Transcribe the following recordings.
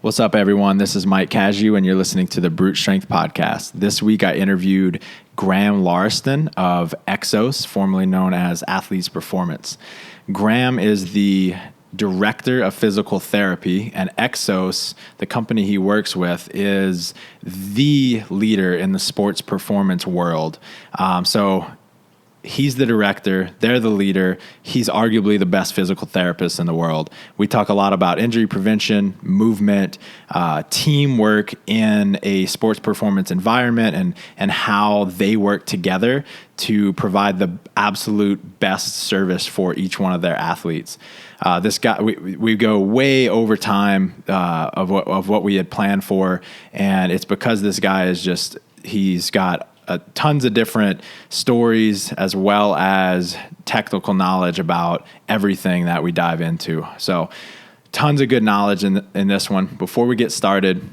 What's up, everyone? This is Mike Casu, and you're listening to the Brute Strength Podcast. This week, I interviewed Graeme Lauriston of EXOs, formerly known as Athletes Performance. Graeme is the director of physical therapy, and EXOs, the company he works with, is the leader in the sports performance world. He's the director, they're the leader. He's arguably the best physical therapist in the world. We talk a lot about injury prevention, movement, teamwork in a sports performance environment, and how they work together to provide the absolute best service for each one of their athletes. This guy, we go way over time of what we had planned for, and it's because this guy is he's got tons of different stories as well as technical knowledge about everything that we dive into. So tons of good knowledge in this one. Before we get started,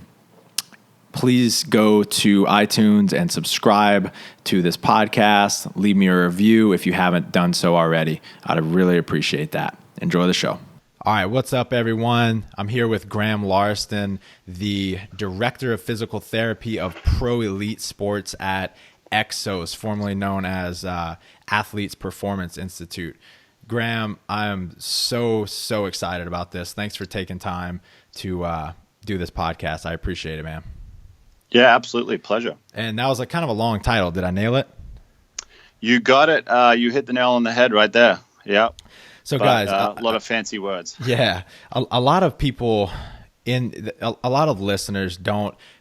please go to iTunes and subscribe to this podcast. Leave me a review if you haven't done so already. I'd really appreciate that. Enjoy the show. All right, what's up, everyone? I'm here with Graeme Lauriston, the Director of Physical Therapy of Pro Elite Sports at EXOs, formerly known as Athletes Performance Institute. Graeme, I'm so excited about this. Thanks for taking time to do this podcast. I appreciate it, man. Yeah, absolutely. Pleasure. And that was kind of a long title. Did I nail it? You got it. You hit the nail on the head right there. Yeah. So guys, a lot of fancy words. Yeah. A lot of people a lot of listeners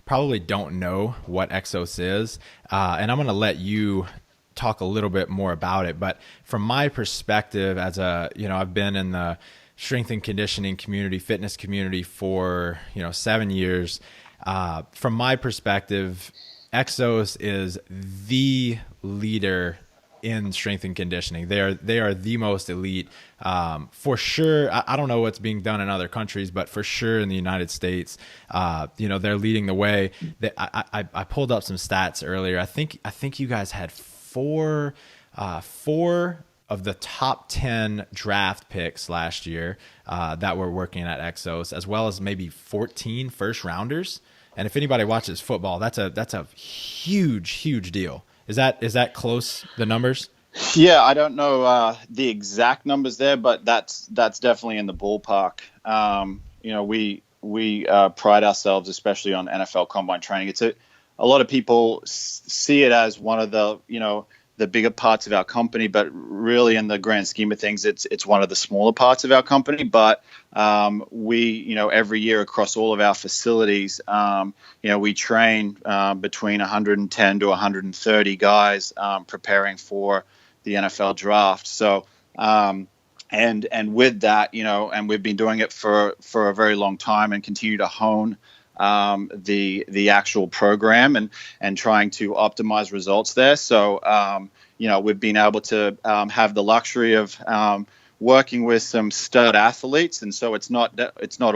probably don't know what EXOs is. And I'm going to let you talk a little bit more about it. But from my perspective I've been in the strength and conditioning community, fitness community for, 7 years. From my perspective, EXOs is the leader in strength and conditioning. They are the most elite, for sure. I don't know what's being done in other countries, but for sure in the United States, they're leading the way. I pulled up some stats earlier. I think you guys had four of the top 10 draft picks last year that were working at EXOs, as well as maybe 14 first rounders. And if anybody watches football, that's a huge deal. Is that close, the numbers? Yeah, I don't know the exact numbers there, but that's definitely in the ballpark. We pride ourselves, especially on NFL combine training. It's a lot of people see it as one of the bigger parts of our company, but really in the grand scheme of things, it's one of the smaller parts of our company. But we, every year across all of our facilities, we train between 110 to 130 guys preparing for the NFL draft. So, and with that, and we've been doing it for a very long time and continue to hone the actual program and trying to optimize results there. So, we've been able to have the luxury of working with some stud athletes. And so it's not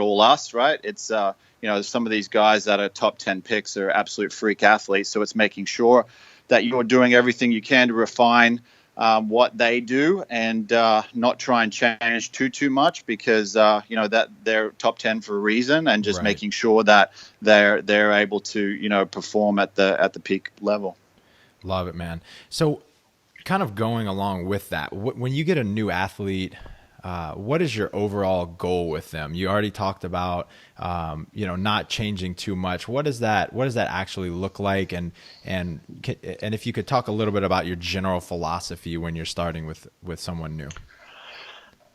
all us, right? It's, some of these guys that are top 10 picks are absolute freak athletes. So it's making sure that you're doing everything you can to refine what they do and not try and change too much because that they're top 10 for a reason, and just making sure that they're able to perform at the peak level. Love it, man. So kind of going along with that, when you get a new athlete, what is your overall goal with them? You already talked about not changing too much. What does that actually look like? And if you could talk a little bit about your general philosophy when you're starting with someone new.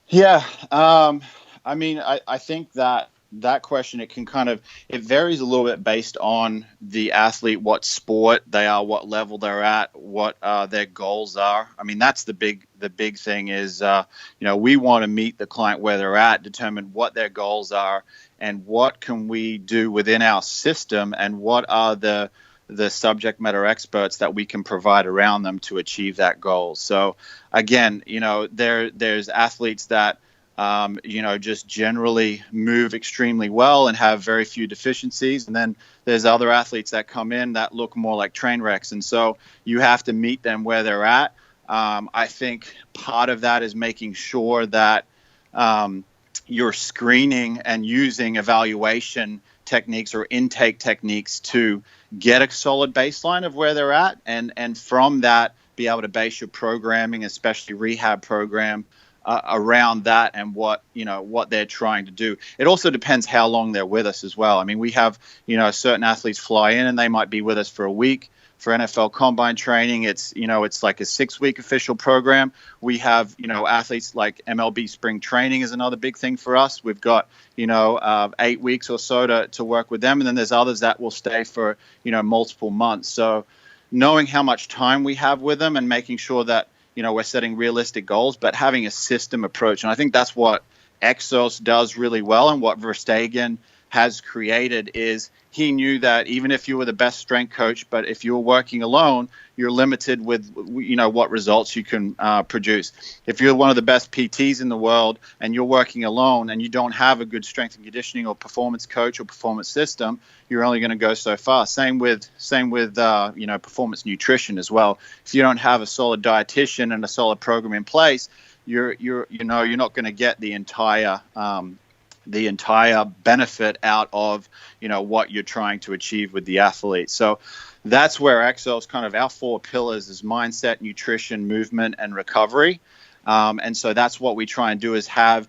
Yeah. I think that question, it varies a little bit based on the athlete, what sport they are, what level they're at, what their goals are. I mean, that's the big thing is, we want to meet the client where they're at, determine what their goals are, and what can we do within our system, and what are the subject matter experts that we can provide around them to achieve that goal. So again, there's athletes that just generally move extremely well and have very few deficiencies. And then there's other athletes that come in that look more like train wrecks. And so you have to meet them where they're at. I think part of that is making sure that you're screening and using evaluation techniques or intake techniques to get a solid baseline of where they're at, and from that be able to base your programming, especially rehab program, around that and what they're trying to do. It also depends how long they're with us as well. I mean, we have certain athletes fly in and they might be with us for a week. For NFL Combine training, it's like a 6-week official program. We have athletes like MLB Spring training is another big thing for us. We've got 8 weeks or so to work with them, and then there's others that will stay for multiple months. So knowing how much time we have with them and making sure that we're setting realistic goals, but having a system approach. And I think that's what EXOs does really well, and what Verstegen has created is he knew that even if you were the best strength coach, but if you're working alone, you're limited with what results you can produce. If you're one of the best PTs in the world and you're working alone and you don't have a good strength and conditioning or performance coach or performance system, you're only going to go so far. Same with performance nutrition as well. If you don't have a solid dietitian and a solid program in place, you're not going to get the entire benefit out of what you're trying to achieve with the athlete. So that's where EXOs, kind of our 4 pillars, is mindset, nutrition, movement, and recovery. And so that's what we try and do, is have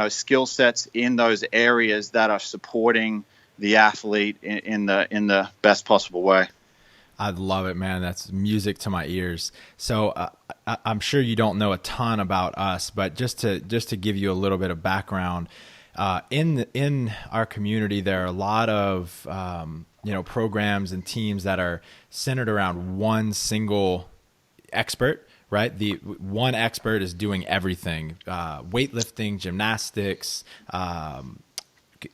skill sets in those areas that are supporting the athlete in the best possible way. I love it, man. That's music to my ears. So I'm sure you don't know a ton about us, but just to give you a little bit of background. In our community, there are a lot of programs and teams that are centered around one single expert, right? The one expert is doing everything: weightlifting, gymnastics,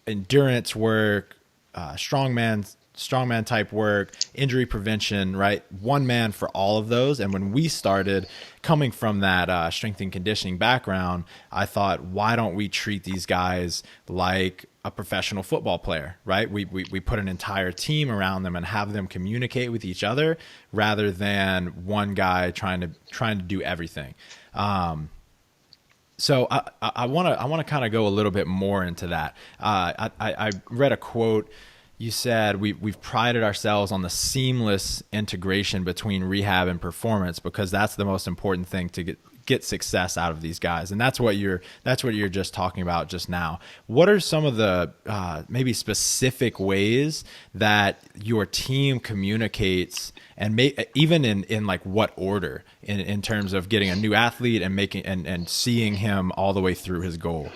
endurance work, strongman type work, injury prevention, right? One man for all of those. And when we started, coming from that strength and conditioning background, I thought, why don't we treat these guys like a professional football player, right? We put an entire team around them and have them communicate with each other rather than one guy trying to do everything. So I want to kind of go a little bit more into that. I read a quote. You said we've prided ourselves on the seamless integration between rehab and performance because that's the most important thing to get success out of these guys, and that's what you're just talking about just now. What are some of the maybe specific ways that your team communicates, and even in like what order in terms of getting a new athlete and making and seeing him all the way through his goal?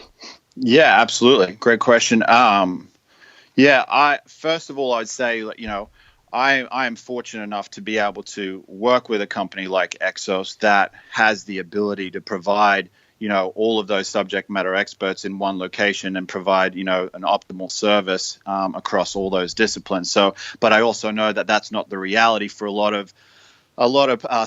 Yeah, absolutely. Great question. First of all, I'd say, I am fortunate enough to be able to work with a company like EXOs that has the ability to provide, all of those subject matter experts in one location and provide, an optimal service across all those disciplines. So, but I also know that that's not the reality for a lot of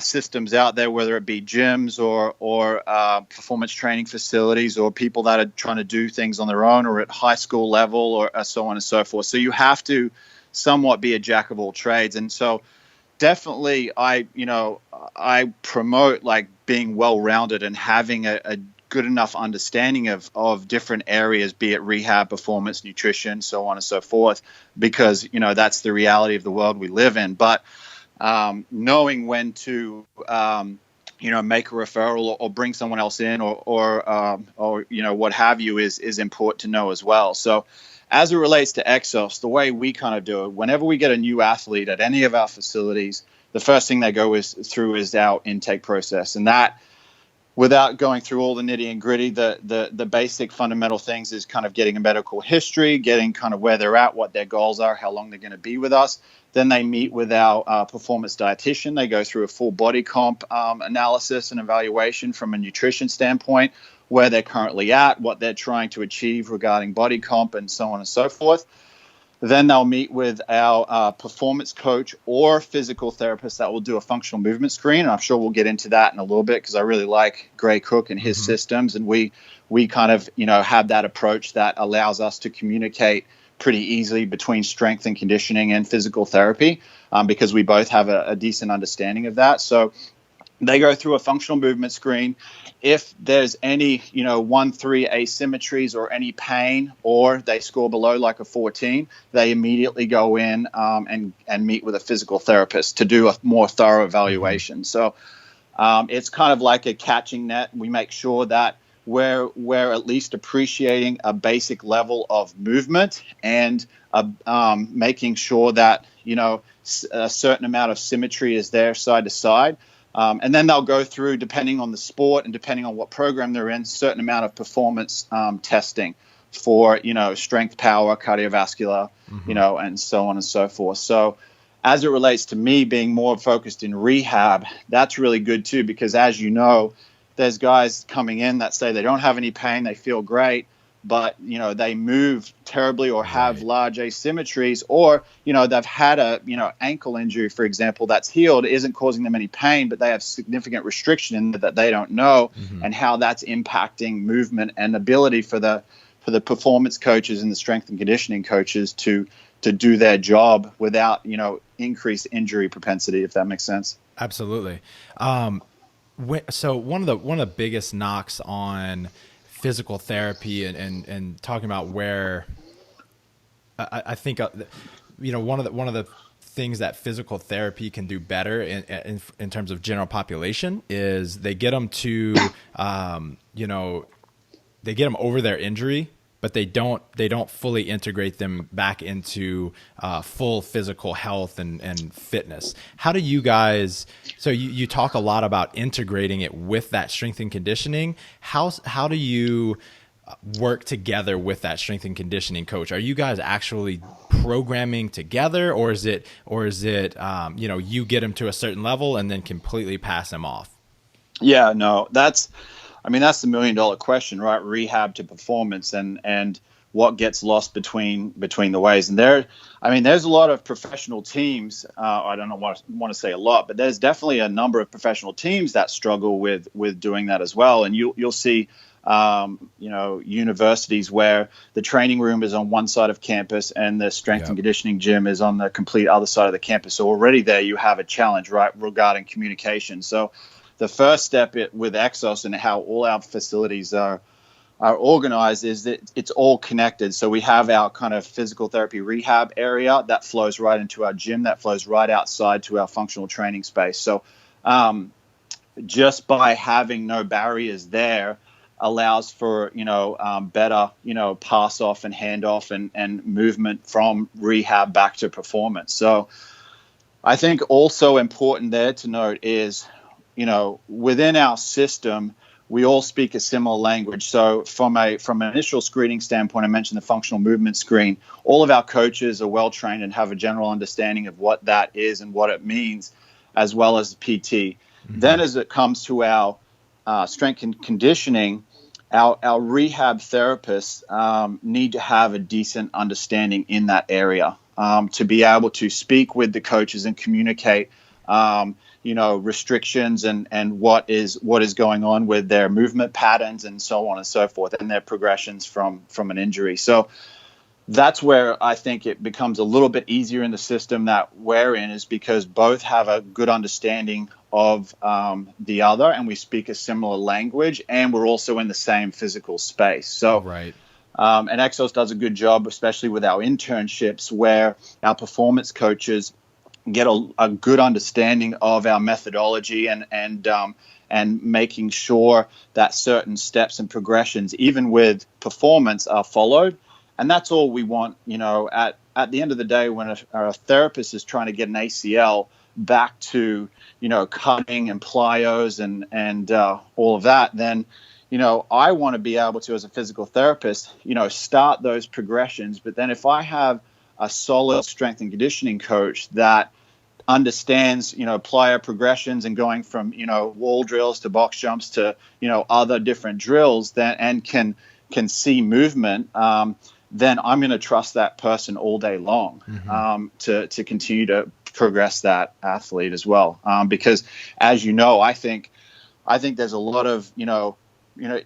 systems out there, whether it be gyms or performance training facilities or people that are trying to do things on their own or at high school level or so on and so forth. So you have to somewhat be a jack of all trades. And so definitely I promote like being well-rounded and having a good enough understanding of different areas, be it rehab, performance, nutrition, so on and so forth, because, that's the reality of the world we live in. But knowing when to, make a referral or bring someone else in or what have you is important to know as well. So as it relates to EXOs, the way we kind of do it, whenever we get a new athlete at any of our facilities, the first thing they go through is our intake process. And that, without going through all the nitty and gritty, the basic fundamental things is kind of getting a medical history, getting kind of where they're at, what their goals are, how long they're going to be with us. Then they meet with our performance dietitian. They go through a full body comp analysis and evaluation from a nutrition standpoint, where they're currently at, what they're trying to achieve regarding body comp, and so on and so forth. Then they'll meet with our performance coach or physical therapist that will do a functional movement screen. And I'm sure we'll get into that in a little bit because I really like Gray Cook and his systems. And we kind of, have that approach that allows us to communicate pretty easily between strength and conditioning and physical therapy because we both have a decent understanding of that. So They go through a functional movement screen. If there's any, 1-3 asymmetries or any pain, or they score below like a 14, they immediately go in and meet with a physical therapist to do a more thorough evaluation. Mm-hmm. So it's kind of like a catching net. We make sure that we're at least appreciating a basic level of movement and making sure that, a certain amount of symmetry is there side to side. And then they'll go through, depending on the sport and depending on what program they're in, certain amount of performance testing for, strength, power, cardiovascular, mm-hmm. And so on and so forth. So as it relates to me being more focused in rehab, that's really good too, because as you know, there's guys coming in that say they don't have any pain, they feel great, but, they move terribly or have large asymmetries, or, they've had a, ankle injury, for example, that's healed, isn't causing them any pain, but they have significant restriction in that they don't know, mm-hmm. and how that's impacting movement and ability for the performance coaches and the strength and conditioning coaches to do their job without, increased injury propensity, if that makes sense. Absolutely. So one of the biggest knocks on physical therapy and talking about where I think one of the things that physical therapy can do better in terms of general population is they get them to they get them over their injury, but they don't fully integrate them back into full physical health and fitness. How do you guys? So you talk a lot about integrating it with that strength and conditioning. How do you work together with that strength and conditioning coach? Are you guys actually programming together, or is it you get them to a certain level and then completely pass them off? Yeah, no, that's the $1 million question, right? Rehab to performance, and what gets lost between the ways. And there's a lot of professional teams. I don't know what I want to say a lot, but there's definitely a number of professional teams that struggle with doing that as well. And you'll see, universities where the training room is on one side of campus and the strength and conditioning gym is on the complete other side of the campus. So already there you have a challenge, right, regarding communication. So the first step with EXOs and how all our facilities are organized is that it's all connected. So we have our kind of physical therapy rehab area that flows right into our gym, that flows right outside to our functional training space. So just by having no barriers there allows for, better, pass off and handoff and movement from rehab back to performance. So I think also important there to note is, within our system, we all speak a similar language. So from an initial screening standpoint, I mentioned the functional movement screen. All of our coaches are well trained and have a general understanding of what that is and what it means, as well as PT. Mm-hmm. Then as it comes to our strength and conditioning, our rehab therapists need to have a decent understanding in that area to be able to speak with the coaches and communicate restrictions and what is going on with their movement patterns and so on and so forth, and their progressions from an injury. So that's where I think it becomes a little bit easier in the system that we're in, is because both have a good understanding of the other, and we speak a similar language, and we're also in the same physical space. So right. And EXOS does a good job, especially with our internships, where our performance coaches get a good understanding of our methodology and making sure that certain steps and progressions, even with performance, are followed. And that's all we want, at the end of the day, when a therapist is trying to get an ACL back to, cutting and plyos and all of that, then, I want to be able to, as a physical therapist, start those progressions. But then if I have a solid strength and conditioning coach that understands, plyo progressions and going from, wall drills to box jumps to, other different drills, and can see movement, then I'm going to trust that person all day long, mm-hmm. To continue to progress that athlete as well. Because as I think there's a lot of,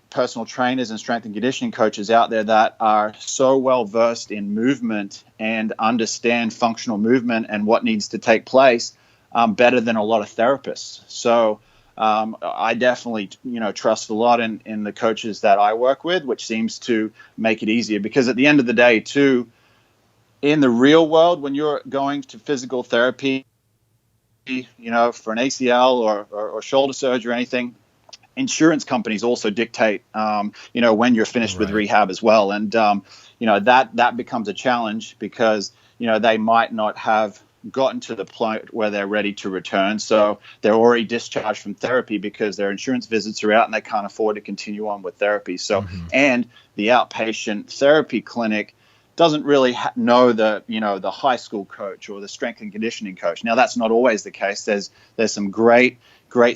personal trainers and strength and conditioning coaches out there that are so well versed in movement and understand functional movement and what needs to take place better than a lot of therapists. So I definitely, trust a lot in the coaches that I work with, which seems to make it easier, because at the end of the day, too, in the real world, when you're going to physical therapy, for an ACL or shoulder surgery or anything, insurance companies also dictate, when you're finished with Right. rehab as well. And, that becomes a challenge, because, they might not have gotten to the point where they're ready to return. So they're already discharged from therapy because their insurance visits are out and they can't afford to continue on with therapy. So, and the outpatient therapy clinic doesn't really know the high school coach or the strength and conditioning coach. Now, that's not always the case. There's some great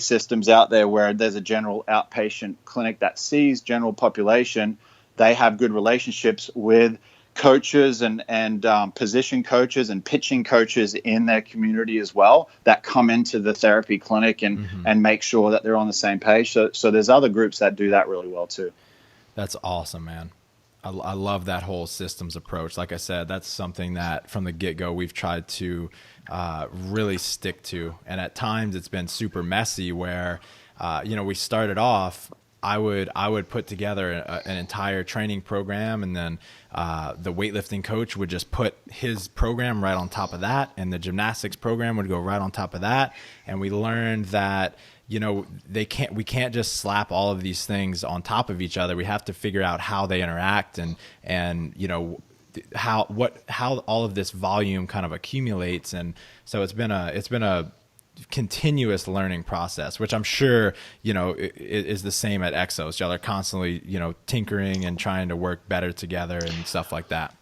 systems out there where there's a general outpatient clinic that sees general population. They have good relationships with coaches and position coaches and pitching coaches in their community as well, that come into the therapy clinic and make sure that they're on the same page. So there's other groups that do that really well too. That's awesome, man. I love that whole systems approach. Like I said, that's something that from the get-go we've tried to really stick to. And at times it's been super messy where, we started off, I would put together an entire training program, and then the weightlifting coach would just put his program right on top of that, and the gymnastics program would go right on top of that. And we learned that we can't just slap all of these things on top of each other. We have to figure out how they interact and how all of this volume kind of accumulates. And so it's been a continuous learning process, which I'm sure, is the same at EXOs. Y'all are constantly, tinkering and trying to work better together and stuff like that.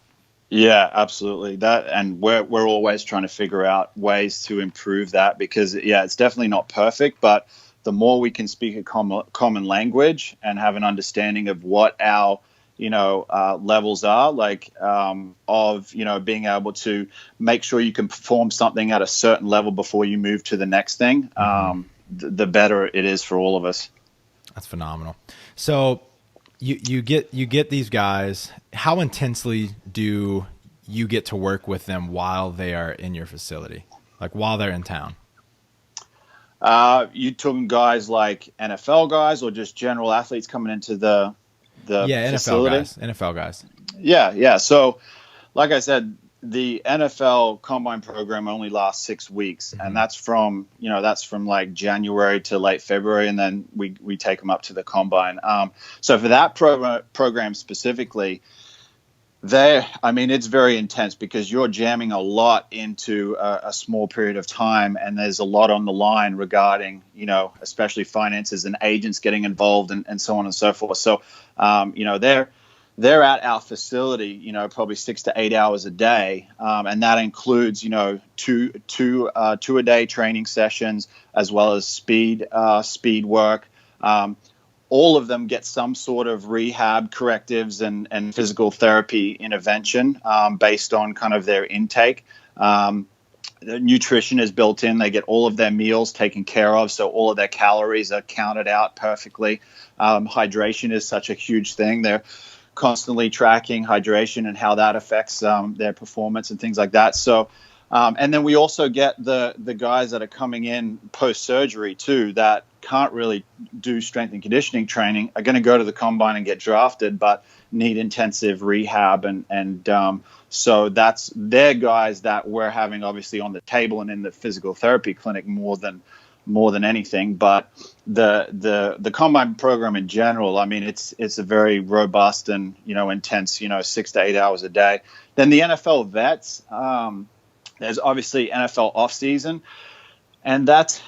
Yeah, absolutely. And we're always trying to figure out ways to improve that, because it's definitely not perfect, but the more we can speak a common language and have an understanding of what our levels are, like of being able to make sure you can perform something at a certain level before you move to the next thing, the better it is for all of us. That's phenomenal. So you get these guys. How intensely do you get to work with them while they are in your facility, like while they're in town? You talking guys like NFL guys or just general athletes coming into the facility? NFL guys. Yeah. So, like I said, the NFL combine program only lasts 6 weeks, and that's from like January to late February, and then we take them up to the combine. So for that program specifically, it's very intense, because you're jamming a lot into a small period of time, and there's a lot on the line regarding, especially finances and agents getting involved and so on and so forth. So, they're at our facility, probably 6 to 8 hours a day. And that includes, two a day training sessions, as well as speed work. All of them get some sort of rehab correctives and physical therapy intervention based on kind of their intake. The nutrition is built in. They get all of their meals taken care of, so all of their calories are counted out perfectly. Hydration is such a huge thing. They're constantly tracking hydration and how that affects their performance and things like that. So, and then we also get the guys that are coming in post-surgery too, that can't really do strength and conditioning training, are going to go to the combine and get drafted, but need intensive rehab. And so they're guys that we're having obviously on the table and in the physical therapy clinic more than anything. But the combine program in general, it's a very robust and, intense, 6 to 8 hours a day. Then the NFL vets, there's obviously NFL off season, and that's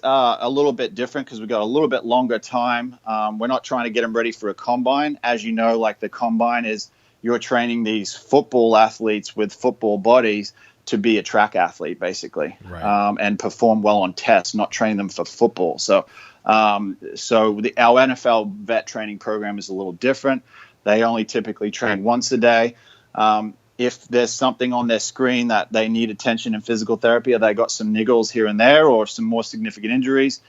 a little bit different, because we've got a little bit longer time. We're not trying to get them ready for a combine. As you know, like the combine is, you're training these football athletes with football bodies to be a track athlete, basically, right. And perform well on tests, not train them for football. So our NFL vet training program is a little different. They only typically train once a day. If there's something on their screen that they need attention in physical therapy, or they got some niggles here and there, or some more significant injuries,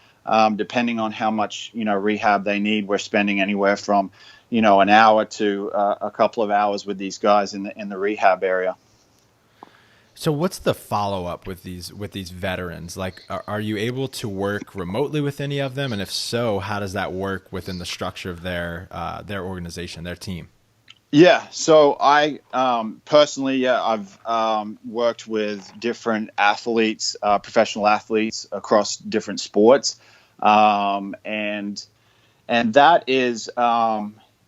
depending on how much rehab they need, we're spending anywhere from an hour to a couple of hours with these guys in the rehab area. So what's the follow up with these veterans? Like, are you able to work remotely with any of them? And if so, how does that work within the structure of their organization, their team? Yeah, so I personally, I've worked with different athletes, professional athletes across different sports, and that is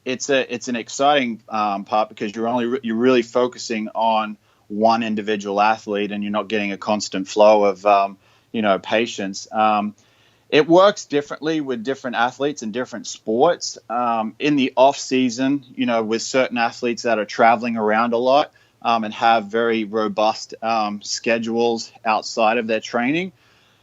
it's an exciting part because you're really focusing on one individual athlete, and you're not getting a constant flow of patients. It works differently with different athletes in different sports. In the off season, with certain athletes that are traveling around a lot and have very robust schedules outside of their training,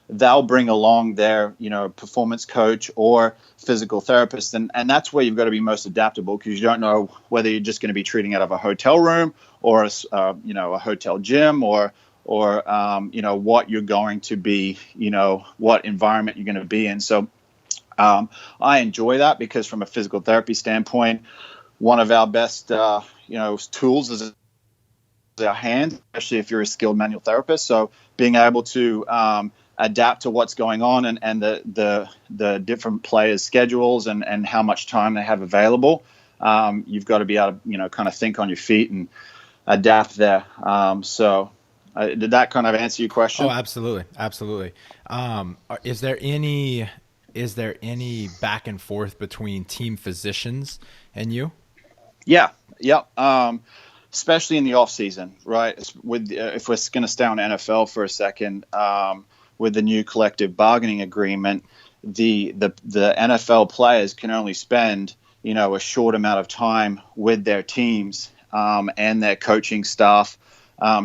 they'll bring along their, performance coach or physical therapist. And that's where you've got to be most adaptable, because you don't know whether you're just going to be treating out of a hotel room or a hotel gym or what you're going to be, what environment you're going to be in. So I enjoy that, because from a physical therapy standpoint, one of our best, tools is our hands, especially if you're a skilled manual therapist. So being able to adapt to what's going on and the different players' schedules and how much time they have available, you've got to be able to, kind of think on your feet and adapt there. Did that kind of answer your question? Oh, absolutely, absolutely. Is there any back and forth between team physicians and you? Yeah. Especially in the off season, right? If we're going to stay on NFL for a second, with the new collective bargaining agreement, the NFL players can only spend a short amount of time with their teams and their coaching staff.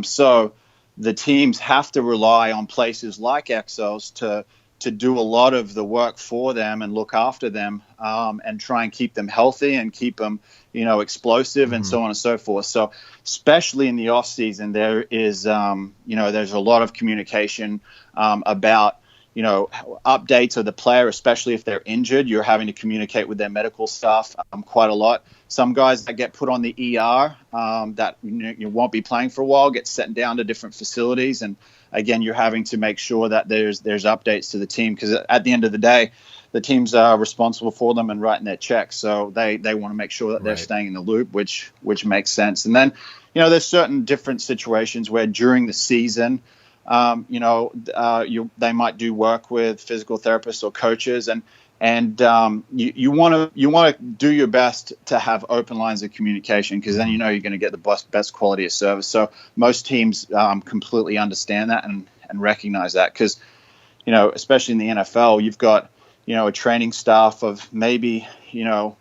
So the teams have to rely on places like EXOs to do a lot of the work for them and look after them, and try and keep them healthy and keep them, explosive and so on and so forth. So especially in the off season, there is, there's a lot of communication about, updates of the player, especially if they're injured. You're having to communicate with their medical staff quite a lot. Some guys that get put on the ER that you won't be playing for a while get sent down to different facilities, and again, you're having to make sure that there's updates to the team, because at the end of the day, the teams are responsible for them and writing their checks, so they want to make sure that they're staying in the loop, which makes sense. And then, there's certain different situations where during the season, they might do work with physical therapists or coaches, and you want to do your best to have open lines of communication, because then you're going to get the best quality of service. So most teams completely understand that and recognize that, because especially in the NFL, you've got a training staff of maybe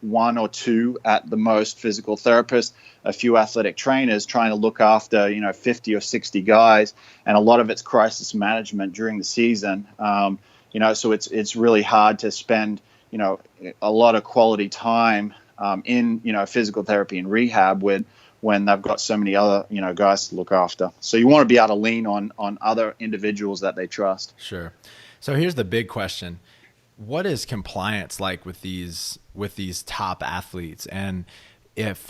one or two at the most physical therapists, a few athletic trainers trying to look after 50 or 60 guys, and a lot of it's crisis management during the season. So it's really hard to spend a lot of quality time in physical therapy and rehab when they've got so many other guys to look after. So you want to be able to lean on other individuals that they trust. Sure. So here's the big question: what is compliance like with these top athletes? And if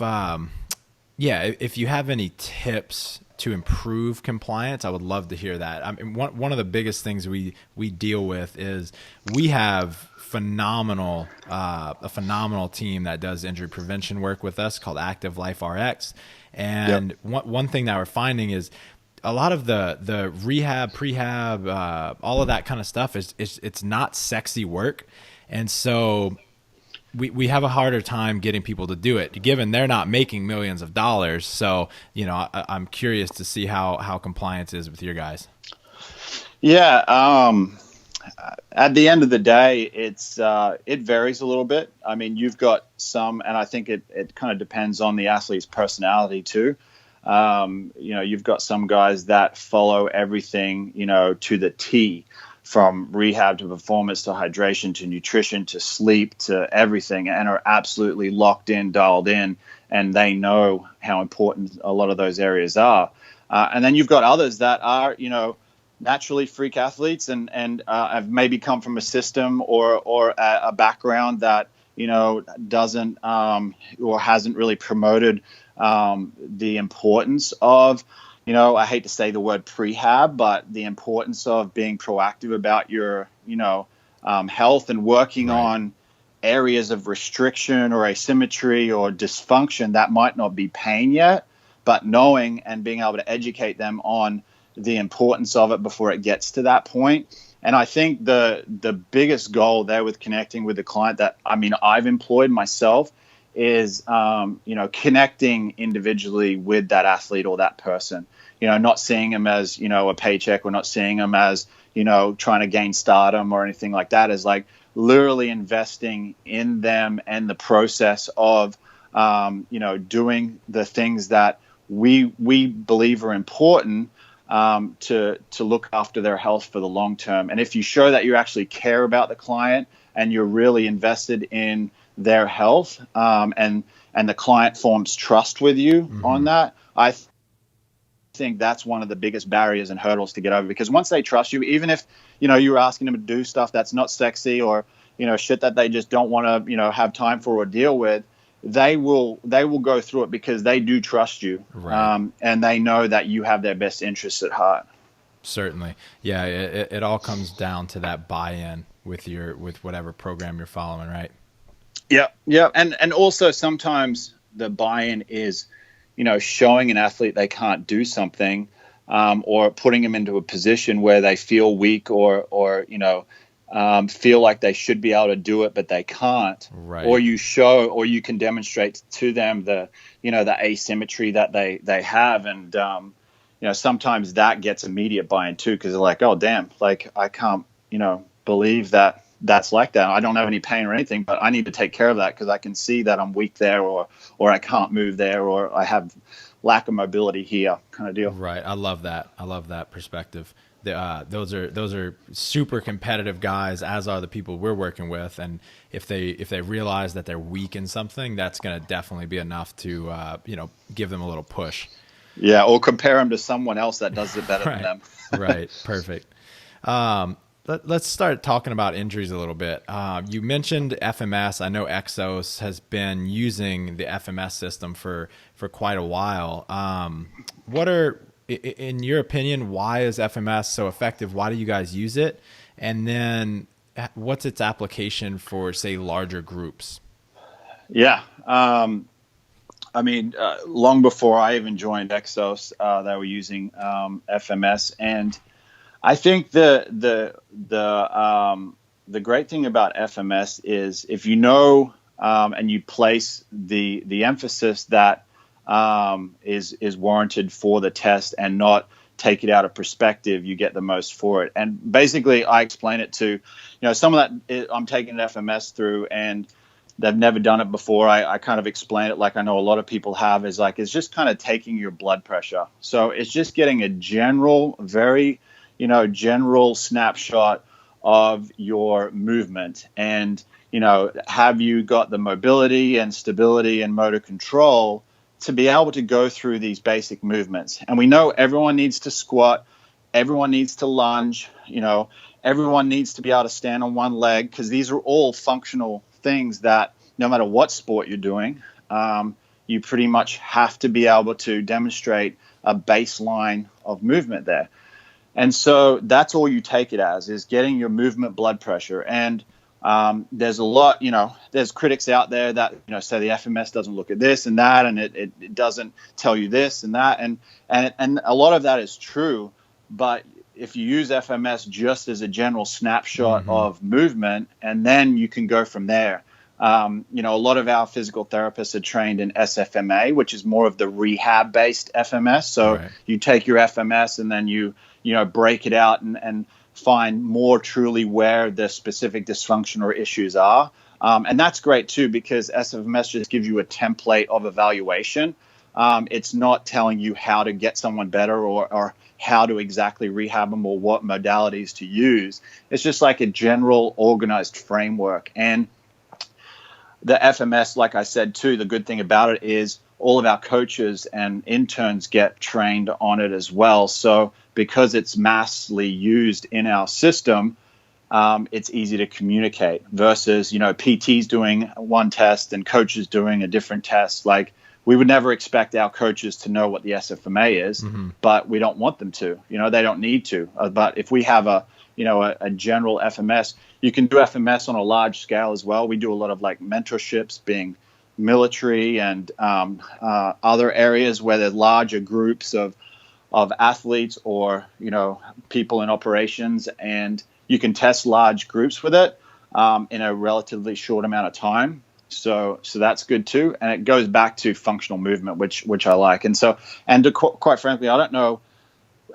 you have any tips to improve compliance, I would love to hear that. I mean, one of the biggest things we deal with is we have a phenomenal team that does injury prevention work with us called Active Life RX. And one thing that we're finding is a lot of the rehab, prehab, all of that kind of stuff it's not sexy work. And so we have a harder time getting people to do it, given they're not making millions of dollars. So, I'm curious to see how compliance is with your guys. Yeah. At the end of the day, it varies a little bit. I mean, you've got some, and I think it kind of depends on the athlete's personality too. You've got some guys that follow everything, to the T, from rehab to performance to hydration to nutrition to sleep to everything, and are absolutely locked in, dialed in, and they know how important a lot of those areas are. And then you've got others that are, naturally freak athletes and have maybe come from a system or a background that, doesn't or hasn't really promoted the importance of I hate to say the word prehab, but the importance of being proactive about your, health and working Right. on areas of restriction or asymmetry or dysfunction that might not be pain yet, but knowing and being able to educate them on the importance of it before it gets to that point. And I think the biggest goal there with connecting with the client that, I've employed myself is, connecting individually with that athlete or that person, not seeing them as, a paycheck, or not seeing them as, trying to gain stardom or anything like that, is like literally investing in them and the process of, doing the things that we believe are important, to look after their health for the long term. And if you show that you actually care about the client and you're really invested in their health, and the client forms trust with you on that, I think that's one of the biggest barriers and hurdles to get over. Because once they trust you, even if you're asking them to do stuff that's not sexy, or shit that they just don't want to have time for or deal with, they will go through it because they do trust you, Right. and they know that you have their best interests at heart. Certainly. Yeah. It all comes down to that buy-in with whatever program you're following. Right. Yeah. And also sometimes the buy-in is, showing an athlete they can't do something, or putting them into a position where they feel weak, or feel like they should be able to do it, but they can't. Right. Or you can demonstrate to them the asymmetry that they have. And, sometimes that gets immediate buy-in too, because they're like, oh, damn, like I can't, believe that that's like that. I don't have any pain or anything, but I need to take care of that because I can see that I'm weak there, or I can't move there, or I have lack of mobility here, kind of deal. Right. I love that perspective. Those are super competitive guys, as are the people we're working with. And if they realize that they're weak in something, that's going to definitely be enough to give them a little push. Yeah, or compare them to someone else that does it better Right. than them. Right. Perfect. Let's start talking about injuries a little bit. You mentioned FMS. I know EXOs has been using the FMS system for quite a while. In your opinion, why is FMS so effective? Why do you guys use it? And then what's its application for, say, larger groups? Yeah. Long before I even joined EXOs, they were using FMS. And I think the great thing about FMS is if and you place the emphasis that is warranted for the test and not take it out of perspective, you get the most for it. And basically, I explain it to someone that I'm taking an FMS through and they've never done it before. I kind of explain it like I know a lot of people have, is like it's just kind of taking your blood pressure. So it's just getting a very general snapshot of your movement, and have you got the mobility and stability and motor control to be able to go through these basic movements. And we know everyone needs to squat, everyone needs to lunge, everyone needs to be able to stand on one leg, because these are all functional things that no matter what sport you're doing, you pretty much have to be able to demonstrate a baseline of movement there. And so that's all you take it as, is getting your movement blood pressure. And there's a lot, there's critics out there that, say the FMS doesn't look at this and that, and it doesn't tell you this and that. And a lot of that is true. But if you use FMS just as a general snapshot of movement, and then you can go from there. A lot of our physical therapists are trained in SFMA, which is more of the rehab-based FMS. So Right. You take your FMS and then you break it out and find more truly where the specific dysfunction or issues are. And that's great too, because SFMS just gives you a template of evaluation. It's not telling you how to get someone better or how to exactly rehab them or what modalities to use. It's just like a general organized framework. And the FMS, like I said too, the good thing about it is all of our coaches and interns get trained on it as well. So because it's massively used in our system, it's easy to communicate versus, PTs doing one test and coaches doing a different test. Like we would never expect our coaches to know what the SFMA is, but we don't want them to. They don't need to. But if we have a general FMS, you can do FMS on a large scale as well. We do a lot of like mentorships, being military and other areas where there's larger groups of athletes or people in operations, and you can test large groups with it in a relatively short amount of time. So that's good too, and it goes back to functional movement, which I like. And quite frankly, I don't know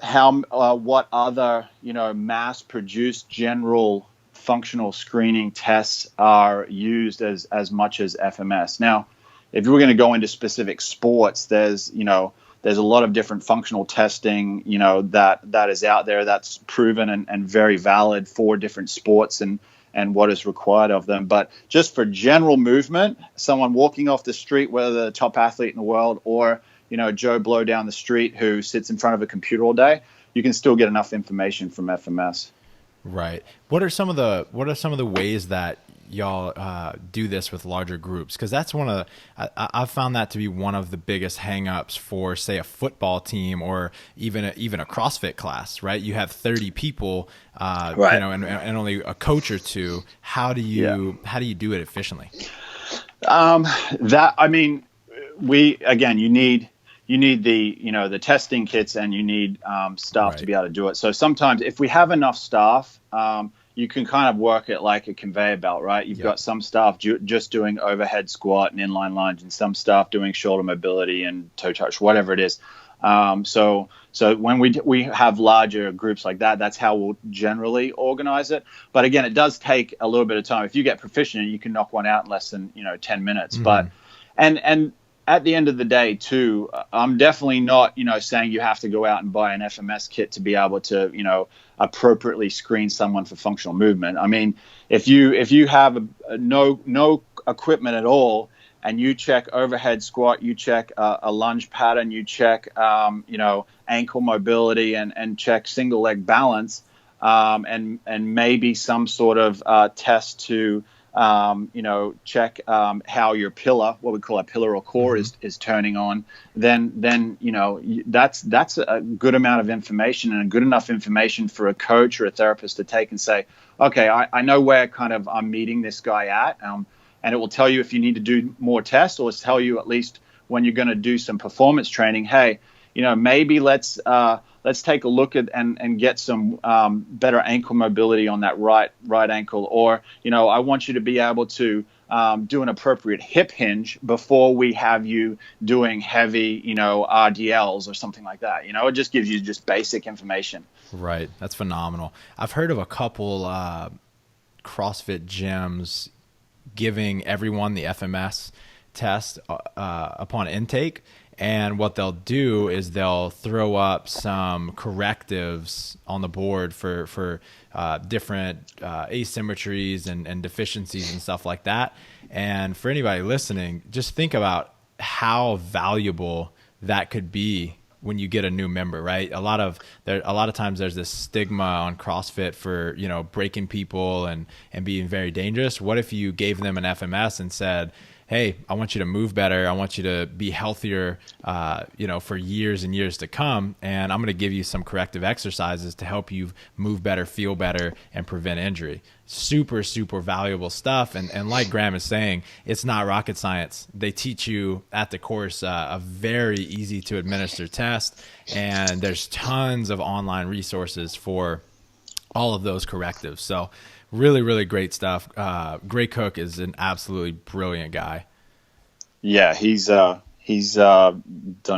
what other mass-produced general functional screening tests are used as much as FMS. Now, if you were going to go into specific sports, there's a lot of different functional testing that is out there that's proven and very valid for different sports and what is required of them. But just for general movement, someone walking off the street, whether they're the top athlete in the world or Joe Blow down the street who sits in front of a computer all day, you can still get enough information from FMS. Right. What are some of the ways that y'all do this with larger groups? Because that's I've found that to be one of the biggest hangups for, say, a football team or even a CrossFit class. Right. You have 30 people, right. And only a coach or two. How do you do it efficiently? You need the testing kits, and you need staff to be able to do it. So sometimes if we have enough staff, you can kind of work it like a conveyor belt, right? You've got some staff just doing overhead squat and inline lunge, and some staff doing shoulder mobility and toe touch, whatever it is. So when we have larger groups like that, that's how we'll generally organize it. But again, it does take a little bit of time. If you get proficient, you can knock one out in less than 10 minutes. Mm-hmm. But and at the end of the day, too, I'm definitely not, saying you have to go out and buy an FMS kit to be able to, appropriately screen someone for functional movement. I mean, if you have no equipment at all, and you check overhead squat, you check a lunge pattern, you check, ankle mobility, and check single leg balance, and maybe some sort of test to check how your pillar, what we call a pillar or core, is turning on, then that's a good amount of information, and a good enough information for a coach or a therapist to take and say, okay, I know where kind of I'm meeting this guy at, and it will tell you if you need to do more tests, or tell you at least when you're going to do some performance training, hey, maybe let's take a look at and get some better ankle mobility on that right ankle, or I want you to be able to do an appropriate hip hinge before we have you doing heavy RDLs or something like that. It just gives you just basic information. Right, that's phenomenal. I've heard of a couple CrossFit gyms giving everyone the FMS test upon intake. And what they'll do is they'll throw up some correctives on the board for different asymmetries and deficiencies and stuff like that. And for anybody listening, just think about how valuable that could be when you get a new member, right? A lot of times there's this stigma on CrossFit for, breaking people and being very dangerous. What if you gave them an FMS and said, hey, I want you to move better. I want you to be healthier, for years and years to come. And I'm going to give you some corrective exercises to help you move better, feel better, and prevent injury. Super, super valuable stuff. And like Graeme is saying, it's not rocket science. They teach you at the course a very easy to administer test. And there's tons of online resources for all of those correctives. So really, really great stuff. Gray Cook is an absolutely brilliant guy. Yeah, he's done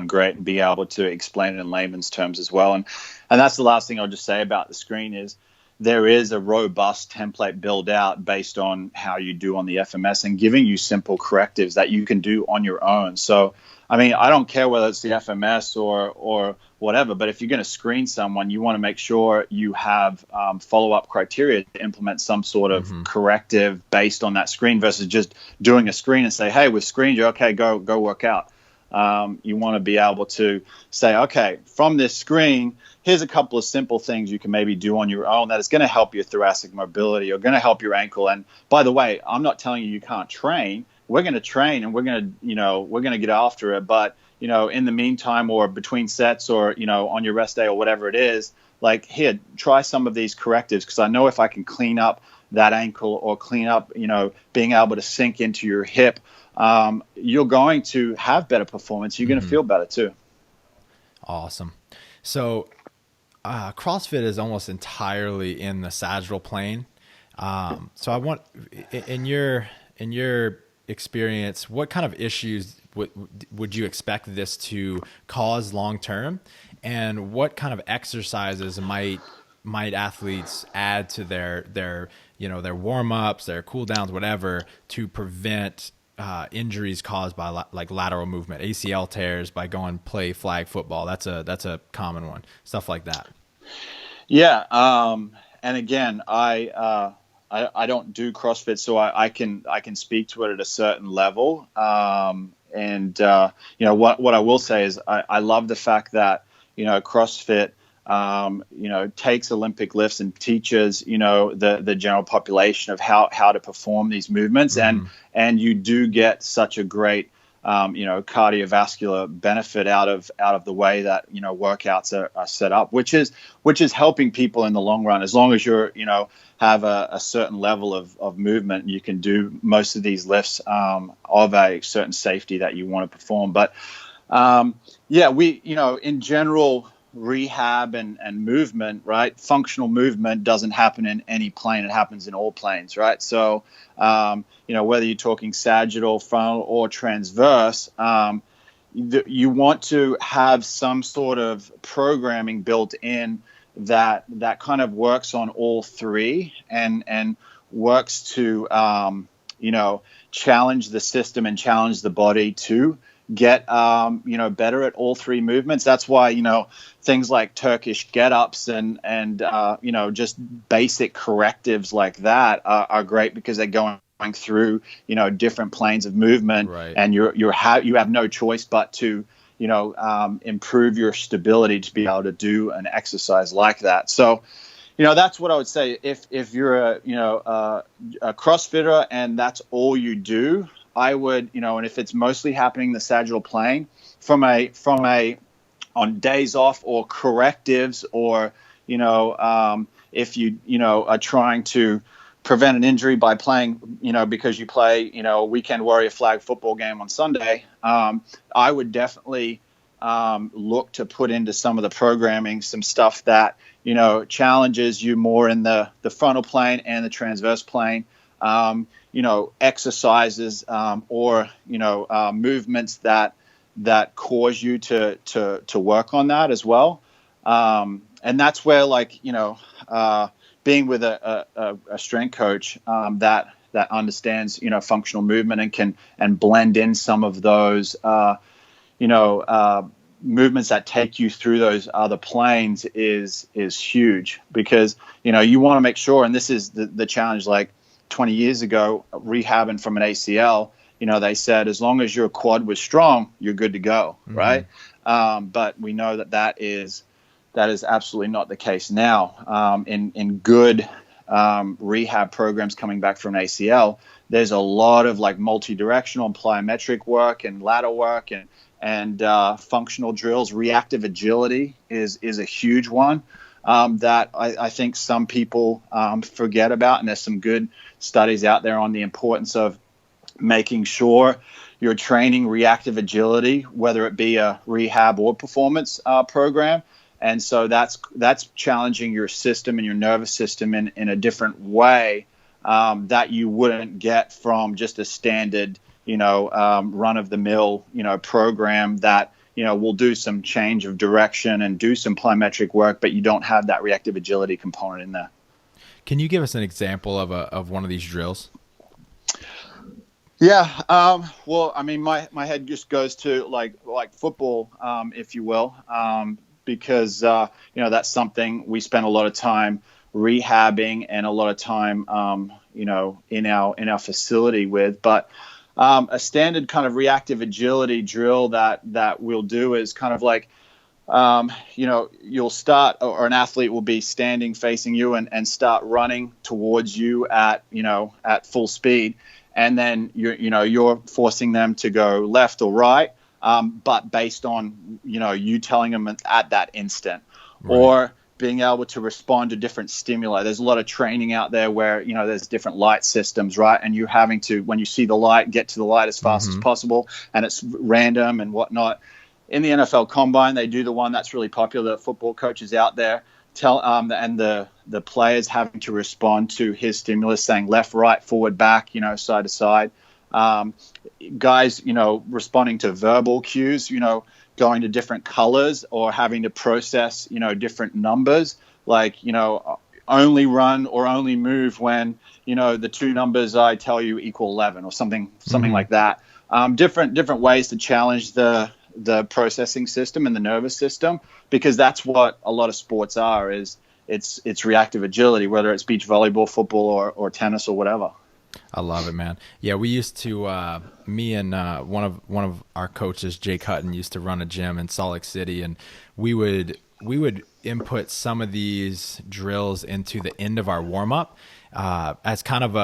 great, and be able to explain it in layman's terms as well. And that's the last thing I'll just say about the screen is there is a robust template built out based on how you do on the FMS, and giving you simple correctives that you can do on your own. So, I mean, I don't care whether it's the FMS or whatever, but if you're going to screen someone, you want to make sure you have follow-up criteria to implement some sort of corrective based on that screen, versus just doing a screen and say, hey, we've screened you, okay, go work out. You want to be able to say, okay, from this screen, here's a couple of simple things you can maybe do on your own that is going to help your thoracic mobility or going to help your ankle. And by the way, I'm not telling you can't train. we're going to train and we're going to get after it. But, in the meantime, or between sets, or, on your rest day or whatever it is, like, here, try some of these correctives, because I know if I can clean up that ankle, or clean up, being able to sink into your hip, you're going to have better performance. You're going to feel better too. Awesome. So CrossFit is almost entirely in the sagittal plane. So I want, in your experience, what kind of issues would you expect this to cause long term, and what kind of exercises might athletes add to their warm ups, their cool downs, whatever, to prevent injuries caused by like lateral movement, ACL tears by going play flag football? That's a common one. Stuff like that. Yeah. And again, I don't do CrossFit, so I can speak to it at a certain level. What I will say is I love the fact that, CrossFit, takes Olympic lifts and teaches, the general population of how to perform these movements. And you do get such a great, cardiovascular benefit out of the way that, workouts are set up, which is helping people in the long run. As long as you're, have a certain level of movement, you can do most of these lifts of a certain safety that you want to perform. But we, in general, rehab and movement, right? Functional movement doesn't happen in any plane. It happens in all planes, right? So, whether you're talking sagittal, frontal, or transverse, you want to have some sort of programming built in that kind of works on all three, and works to, challenge the system and challenge the body to get better at all three movements. That's why things like Turkish get-ups and just basic correctives like that are great, because they're going through different planes of movement, right. And you have no choice but to improve your stability to be able to do an exercise like that. So that's what I would say. If you're a CrossFitter and that's all you do, I would, and if it's mostly happening in the sagittal plane, from a on days off or correctives, or if you are trying to prevent an injury by playing, because you play a weekend warrior flag football game on Sunday, I would definitely look to put into some of the programming some stuff that challenges you more in the frontal plane and the transverse plane. Exercises or movements that cause you to work on that as well. And that's where, being with a strength coach that understands functional movement and can blend in some of those movements that take you through those other planes is huge, because you want to make sure, and this is the challenge. Like 20 years ago, rehabbing from an ACL, they said as long as your quad was strong, you're good to go, right? But we know that is absolutely not the case now. In good rehab programs coming back from an ACL, there's a lot of multi-directional and plyometric work and ladder work and functional drills. Reactive agility is a huge one that I think some people forget about, and there's some good studies out there on the importance of making sure you're training reactive agility, whether it be a rehab or performance program. And so that's challenging your system and your nervous system in a different way that you wouldn't get from just a standard run-of-the-mill program that will do some change of direction and do some plyometric work, but you don't have that reactive agility component in there. Can you give us an example of one of these drills? Yeah. Well, I mean, my head just goes to like football, if you will, because that's something we spend a lot of time rehabbing and a lot of time in our facility with. But a standard kind of reactive agility drill that we'll do is kind of like, you'll start, or an athlete will be standing facing you and start running towards you at full speed. and then you're forcing them to go left or right, but based on you telling them at that instant, Right. or being able to respond to different stimuli. There's a lot of training out there where there's different light systems, right? And you having to, when you see the light, get to the light as fast as possible, and it's random and whatnot. In the NFL Combine, they do the one that's really popular. Football coaches out there and the players having to respond to his stimulus, saying left, right, forward, back, side to side. Guys, responding to verbal cues, going to different colors, or having to process, different numbers, like, only run or only move when, the two numbers I tell you equal 11 or something like that. Different ways to challenge the processing system and the nervous system, because that's what a lot of sports are, is it's reactive agility, whether it's beach volleyball, football, or tennis or whatever. I love it, man. Yeah, we used to, me and one of our coaches, Jake Hutton, used to run a gym in Salt Lake City, and we would input some of these drills into the end of our warm up as kind of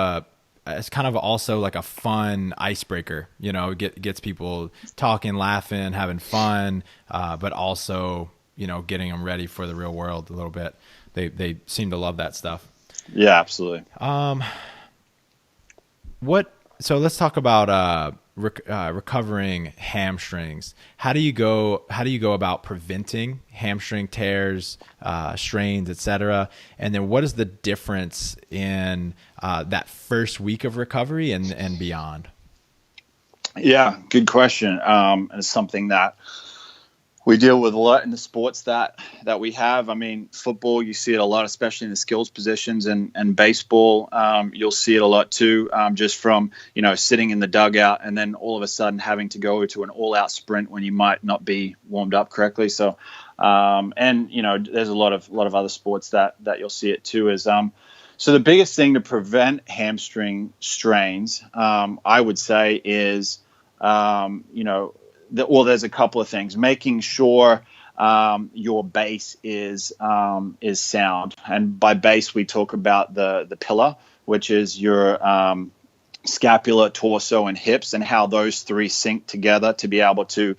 also like a fun icebreaker. Gets people talking, laughing, having fun, but also getting them ready for the real world a little bit. They seem to love that stuff. Yeah, absolutely. So let's talk about recovering hamstrings. How do you go about preventing hamstring tears, strains, etc.? And then what is the difference in that first week of recovery and beyond? Yeah, good question. And it's something that we deal with a lot in the sports that we have. I mean, football, you see it a lot, especially in the skills positions, and baseball, you'll see it a lot too, just from, sitting in the dugout and then all of a sudden having to go to an all-out sprint when you might not be warmed up correctly. So, there's a lot of other sports that you'll see it too. Is so the biggest thing to prevent hamstring strains, I would say, is there's a couple of things. Making sure your base is sound, and by base we talk about the pillar, which is your scapula, torso, and hips, and how those three sync together to be able to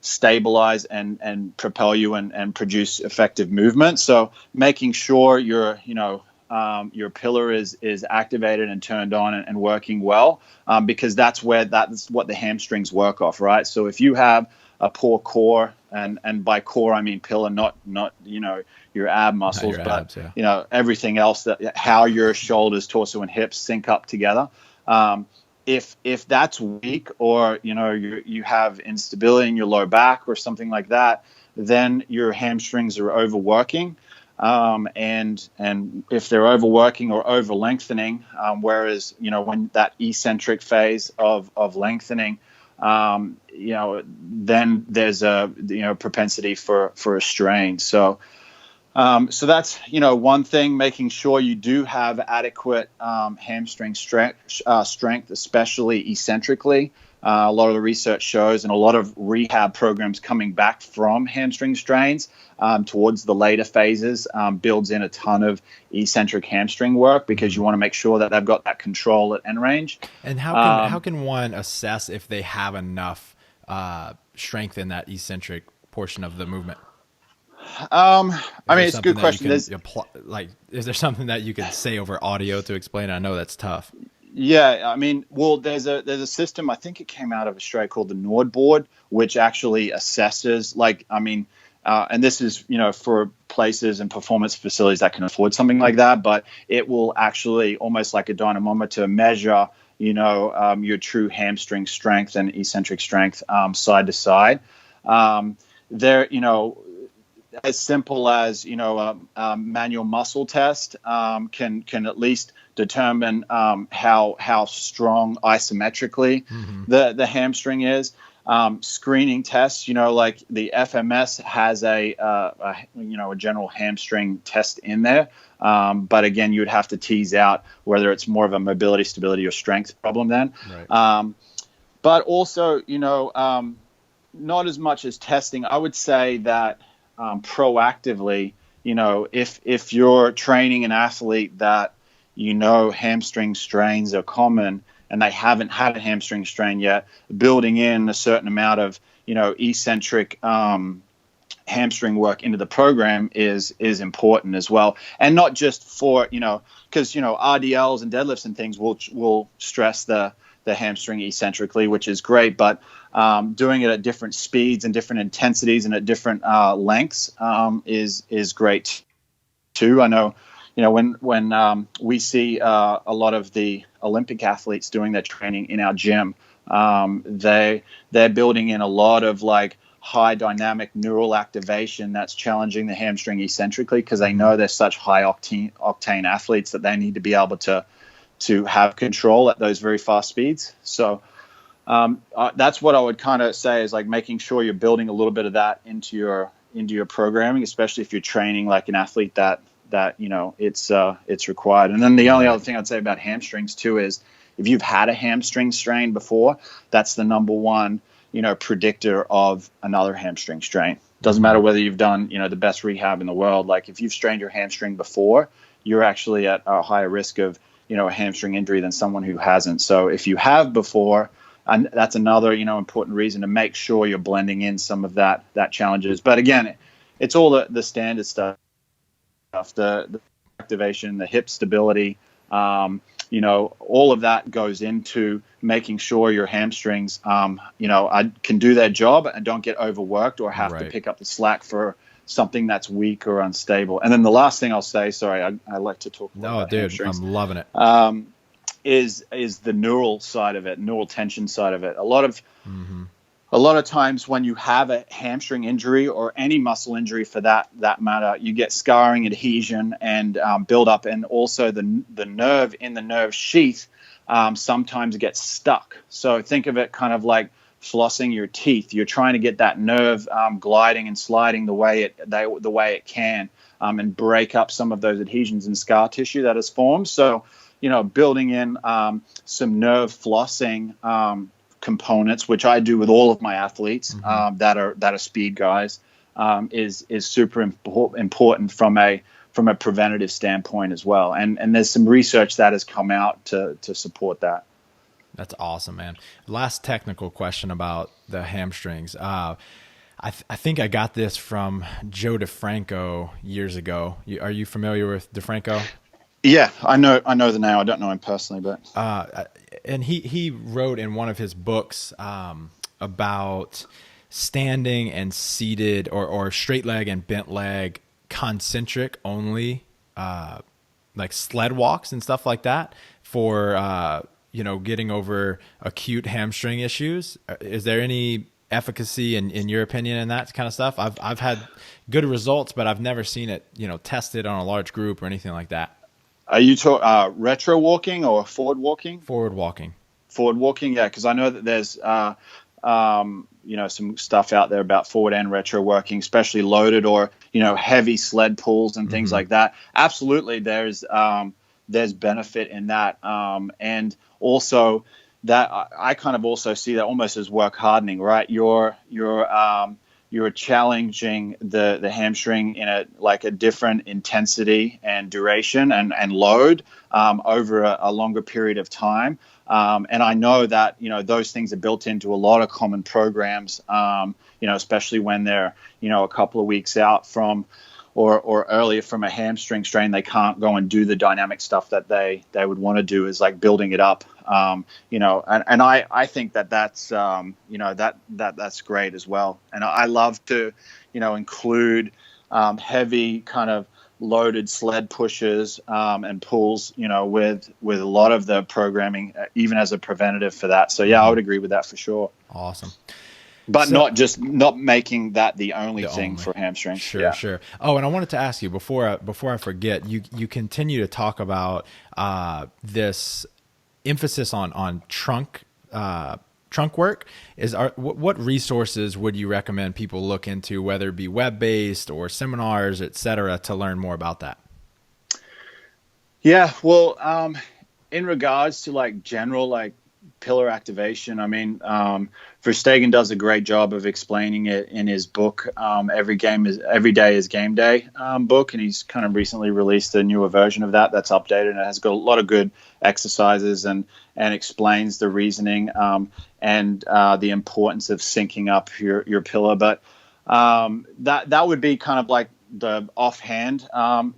stabilize and propel you and produce effective movement. So making sure your pillar is activated and turned on and working well, because that's what the hamstrings work off, right? So if you have a poor core, and by core I mean pillar, not your ab muscles, your but abs, yeah. Everything else, that how your shoulders, torso, and hips sync up together. If that's weak, or you have instability in your low back or something like that, then your hamstrings are overworking. And if they're overworking or over lengthening, whereas when that eccentric phase of lengthening, then there's a propensity for a strain. So that's one thing, making sure you do have adequate hamstring strength, especially eccentrically. A lot of the research shows, and a lot of rehab programs coming back from hamstring strains towards the later phases builds in a ton of eccentric hamstring work, because you want to make sure that they've got that control at end range. And how can one assess if they have enough strength in that eccentric portion of the movement? It's a good question. Is there something that you can say over audio to explain? I know that's tough. Yeah, there's a system, I think it came out of Australia, called the Nord board, which actually assesses, and this is, for places and performance facilities that can afford something like that, but it will actually, almost like a dynamometer, measure, your true hamstring strength and eccentric strength side to side. As simple as a manual muscle test can at least determine how strong isometrically the hamstring is. Screening tests, like the FMS has a general hamstring test in there, but again, you'd have to tease out whether it's more of a mobility, stability, or strength problem then. Right. But also, not as much as testing. I would say that proactively, if you're training an athlete that hamstring strains are common and they haven't had a hamstring strain yet, building in a certain amount of, eccentric hamstring work into the program is important as well. And not just for, because, RDLs and deadlifts and things will stress the hamstring eccentrically, which is great, but doing it at different speeds and different intensities and at different lengths is great too. I know, when we see a lot of the Olympic athletes doing their training in our gym, they're building in a lot of like high dynamic neural activation that's challenging the hamstring eccentrically, because they know they're such high octane athletes that they need to be able to have control at those very fast speeds. So that's what I would kind of say is like making sure you're building a little bit of that into your programming, especially if you're training like an athlete that it's required. And then the only other thing I'd say about hamstrings too is if you've had a hamstring strain before, that's the number one predictor of another hamstring strain. Doesn't matter whether you've done the best rehab in the world. Like if you've strained your hamstring before, you're actually at a higher risk of a hamstring injury than someone who hasn't. So if you have before, and that's another important reason to make sure you're blending in some of that challenges. But again, it's all the standard stuff, the activation, the hip stability, all of that goes into making sure your hamstrings, can do their job and don't get overworked or have to pick up the slack for something that's weak or unstable. And then the last thing I'll say, sorry, I like to talk about hamstrings. I'm loving it. Is the neural side of it, neural tension side of it. A lot of times when you have a hamstring injury or any muscle injury for that matter, you get scarring, adhesion, and build up, and also the nerve in the nerve sheath sometimes gets stuck. So think of it kind of like flossing your teeth. You're trying to get that nerve gliding and sliding the way it can, and break up some of those adhesions and scar tissue that has formed. So building in some nerve flossing components, which I do with all of my athletes that are speed guys, is super important from a preventative standpoint as well. And there's some research that has come out to support that. That's awesome, man. Last technical question about the hamstrings. I think I got this from Joe DeFranco years ago. Are you familiar with DeFranco? Yeah, I know the name. I don't know him personally, but and he wrote in one of his books about standing and seated or straight leg and bent leg concentric only, like sled walks and stuff like that for getting over acute hamstring issues. Is there any efficacy in your opinion in that kind of stuff? I've had good results, but I've never seen it tested on a large group or anything like that. Are you talking retro walking or forward walking? Forward walking. Forward walking, yeah, because I know that there's some stuff out there about forward and retro working, especially loaded or heavy sled pulls and things like that. Absolutely, there's benefit in that, and also that I kind of also see that almost as work hardening, right? You're challenging the hamstring in a different intensity and duration and load over a longer period of time. And I know that, those things are built into a lot of common programs, especially when they're, a couple of weeks out from or earlier from a hamstring strain, they can't go and do the dynamic stuff that they would want to do, is like building it up, and I think that's, that's great as well. And I love to, include heavy kind of loaded sled pushes and pulls, with a lot of the programming, even as a preventative for that. So yeah, I would agree with that for sure. Awesome. But not making that the only thing for hamstring. Sure. Oh, and I wanted to ask you before I forget, you continue to talk about this emphasis on trunk work. What resources would you recommend people look into, whether it be web-based or seminars, et cetera, to learn more about that? Yeah, well, in regards to like general pillar activation. I mean, Verstegen does a great job of explaining it in his book, Every Day is Game Day book, and he's kind of recently released a newer version of that that's updated, and it has got a lot of good exercises and explains the reasoning and the importance of syncing up your pillar. But that would be kind of like the offhand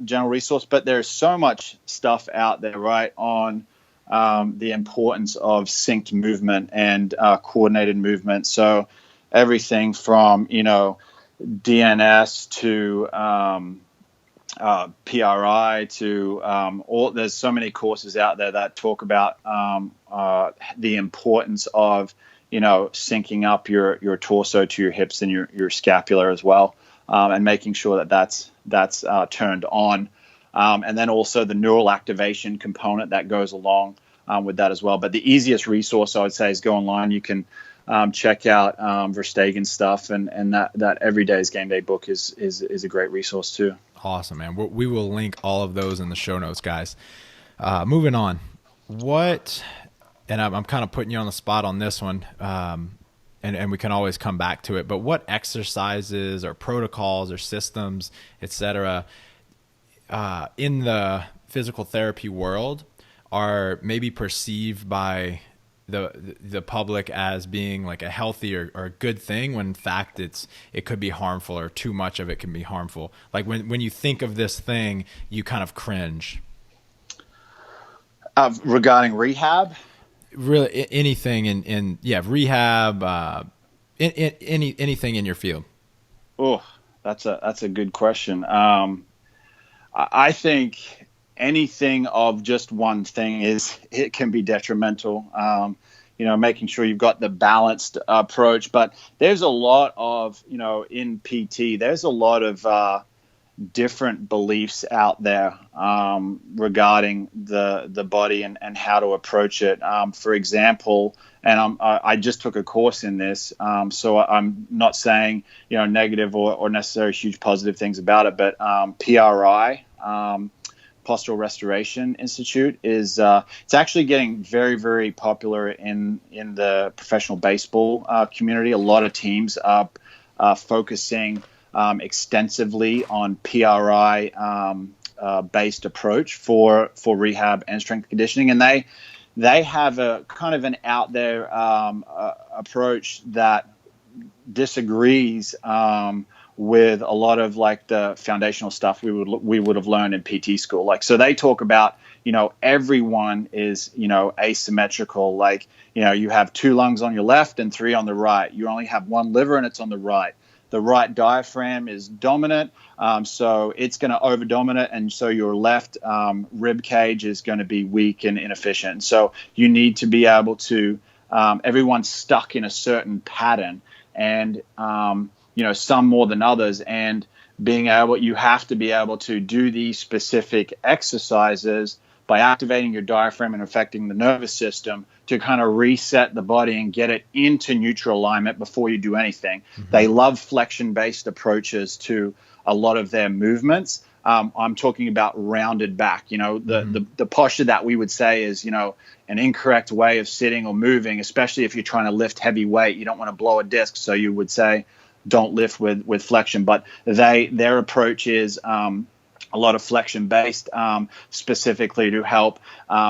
general resource. But there's so much stuff out there, right, on the importance of synced movement and coordinated movement. So everything from, DNS to PRI to there's so many courses out there that talk about the importance of, syncing up your torso to your hips and your scapular as well, and making sure that's turned on. And then also the neural activation component that goes along with that as well. But the easiest resource I would say is go online. You can check out Verstegen's stuff, and that Every Day is Game Day book is a great resource too. Awesome, man. We will link all of those in the show notes, guys. Moving on. And I'm kind of putting you on the spot on this one, and we can always come back to it, but what exercises or protocols or systems, etc., in the physical therapy world are maybe perceived by the public as being like a healthy or a good thing, when in fact it could be harmful, or too much of it can be harmful? Like when you think of this thing, you kind of cringe. Regarding rehab? Really, anything in rehab, anything in your field? Oh, that's a good question. I think anything of just one thing it can be detrimental. Making sure you've got the balanced approach. But there's a lot of, in PT, there's a lot of different beliefs out there regarding the body and how to approach it. For example, and I just took a course in this, so I'm not saying negative or necessarily huge positive things about it, but PRI, Postural Restoration Institute, is it's actually getting very, very popular in the professional baseball community. A lot of teams are focusing extensively on PRI based approach for rehab and strength conditioning, and they have a kind of an out there approach that disagrees with a lot of like the foundational stuff we would have learned in PT school. Like, so they talk about, everyone is, asymmetrical. Like, you have 2 lungs on your left and 3 on the right. You only have 1 liver and it's on the right. The right diaphragm is dominant, so it's going to over-dominate, and so your left rib cage is going to be weak and inefficient. So you need to be able to, everyone's stuck in a certain pattern, and some more than others, and you have to be able to do these specific exercises by activating your diaphragm and affecting the nervous system to kind of reset the body and get it into neutral alignment before you do anything. Mm-hmm. They love flexion-based approaches to a lot of their movements. I'm talking about rounded back. The posture that we would say is, an incorrect way of sitting or moving, especially if you're trying to lift heavy weight. You don't want to blow a disc, so you would say don't lift with flexion. But their approach is a lot of flexion based, specifically to help